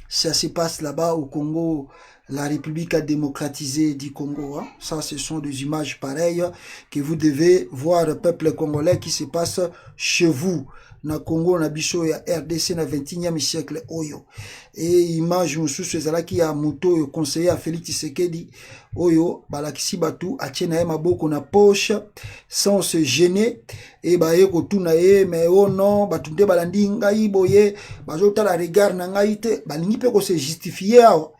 Ça se passe là-bas au Congo, la République démocratisée du Congo. Hein. Ça, ce sont des images pareilles que vous devez voir, le peuple congolais qui se passe chez vous. Na Congo, na biso ya RDC na 21e siècle oyo. Et image mususu ezalaki ya moto conseiller à Félix Tshisekedi oyo balakisi batu atiena ye maboko na poche sans se gêner et baye kotuna ye mais oh non batunde balandi ngai boye bazotala regard na ngai te balingi pe ko se justifier awa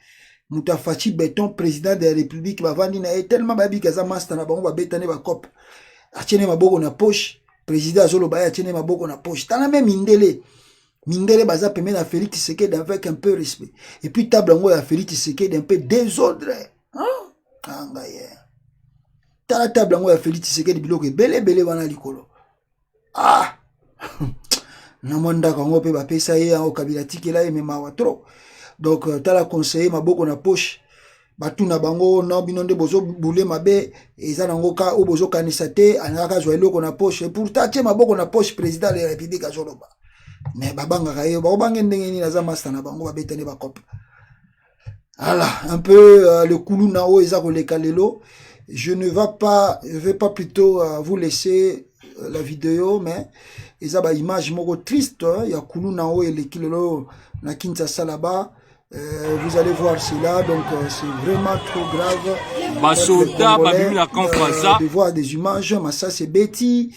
mutafachi béton président de la République bavandi na ye tellement babi kaza master na bango babetane ba cop atiena maboko na poche. Président Azolo Baya tiene maboko na poche. Tana même indele. Mindele baza pemé na Félix Tshisekedi avec un peu de respect. Et puis table yango ya Félix Tshisekedi un peu désordre. Anga ye. Tala table yango ya Félix Tshisekedi biloko belé wana likolo. Ah. Na mwanda kango pe ba pesa ye en Kabila tikela ye mema trop. Donc tala conseiller maboko na poche. Batu na bango na binonde bozo boule mabe eza nango ka o bozo kanisa te anaka zo eloko na poche. Pourtant tie maboko na poche président de la République azoloba. Mais babanga kayo ba obange ndenge ni naza master na bango babetane ba cop. Voilà, un peu le koulou nao eza koleka lelo. Je vais pas plutôt vous laisser la vidéo, mais eza ba image moko triste ya koulou nao eleki lelo na Kinshasa là-bas. Vous allez voir cela, donc c'est vraiment trop grave. De voir des images, mais ça c'est Betty.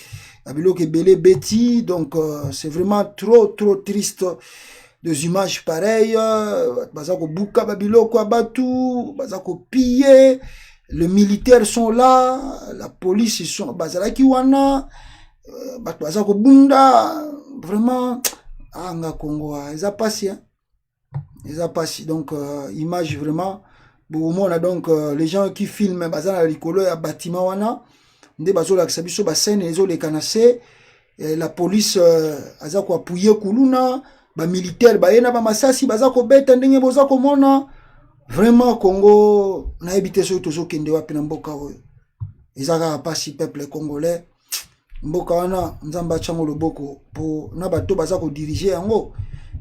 Betty, donc c'est vraiment trop triste des images pareilles. Bazako buka babiloko abatu, bazako piller, les militaires sont là, la police ils sont bazalaki wana, bazako bunda, vraiment anga Congo, ils a passé hein. Ils a passé donc image vraiment bon on a donc les gens qui filment bazana likolo ya bâtiment wana. Nde bazola kisabiso ba scène ezo le kanase la police aza ko appuyer kuluna ba militaire ba yena ba masasi baza ko beta ndenge boza ko mona vraiment Congo na ebité so tozo kende wapi na mboka oyo ezaka pasi peuple congolais mboka wana nzamba chango loboko pour na bato baza ko diriger yango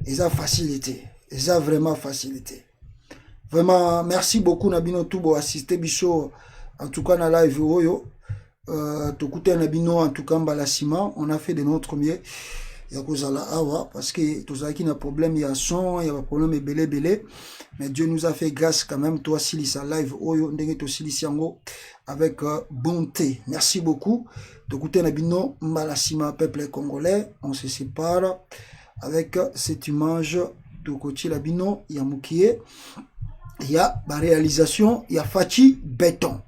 eza facilité eza vraiment facilité vraiment merci beaucoup na bino tout bo assister biso en tout cas na live oyo. Tokute nabino en tout cas Mbalassima, on a fait de notre mieux. Ya kozala awa parce que tozaki na problème ya son, ya problème belé, mais Dieu nous a fait grâce quand même. Toi silisa live oyo ndenge to silisiango avec bonté. Merci beaucoup. Tokute nabino Mbalassima peuple congolais, on se sépare avec cette image de Koti Labino ya Mukie. Il y a la réalisation, il y a Fachi Béton.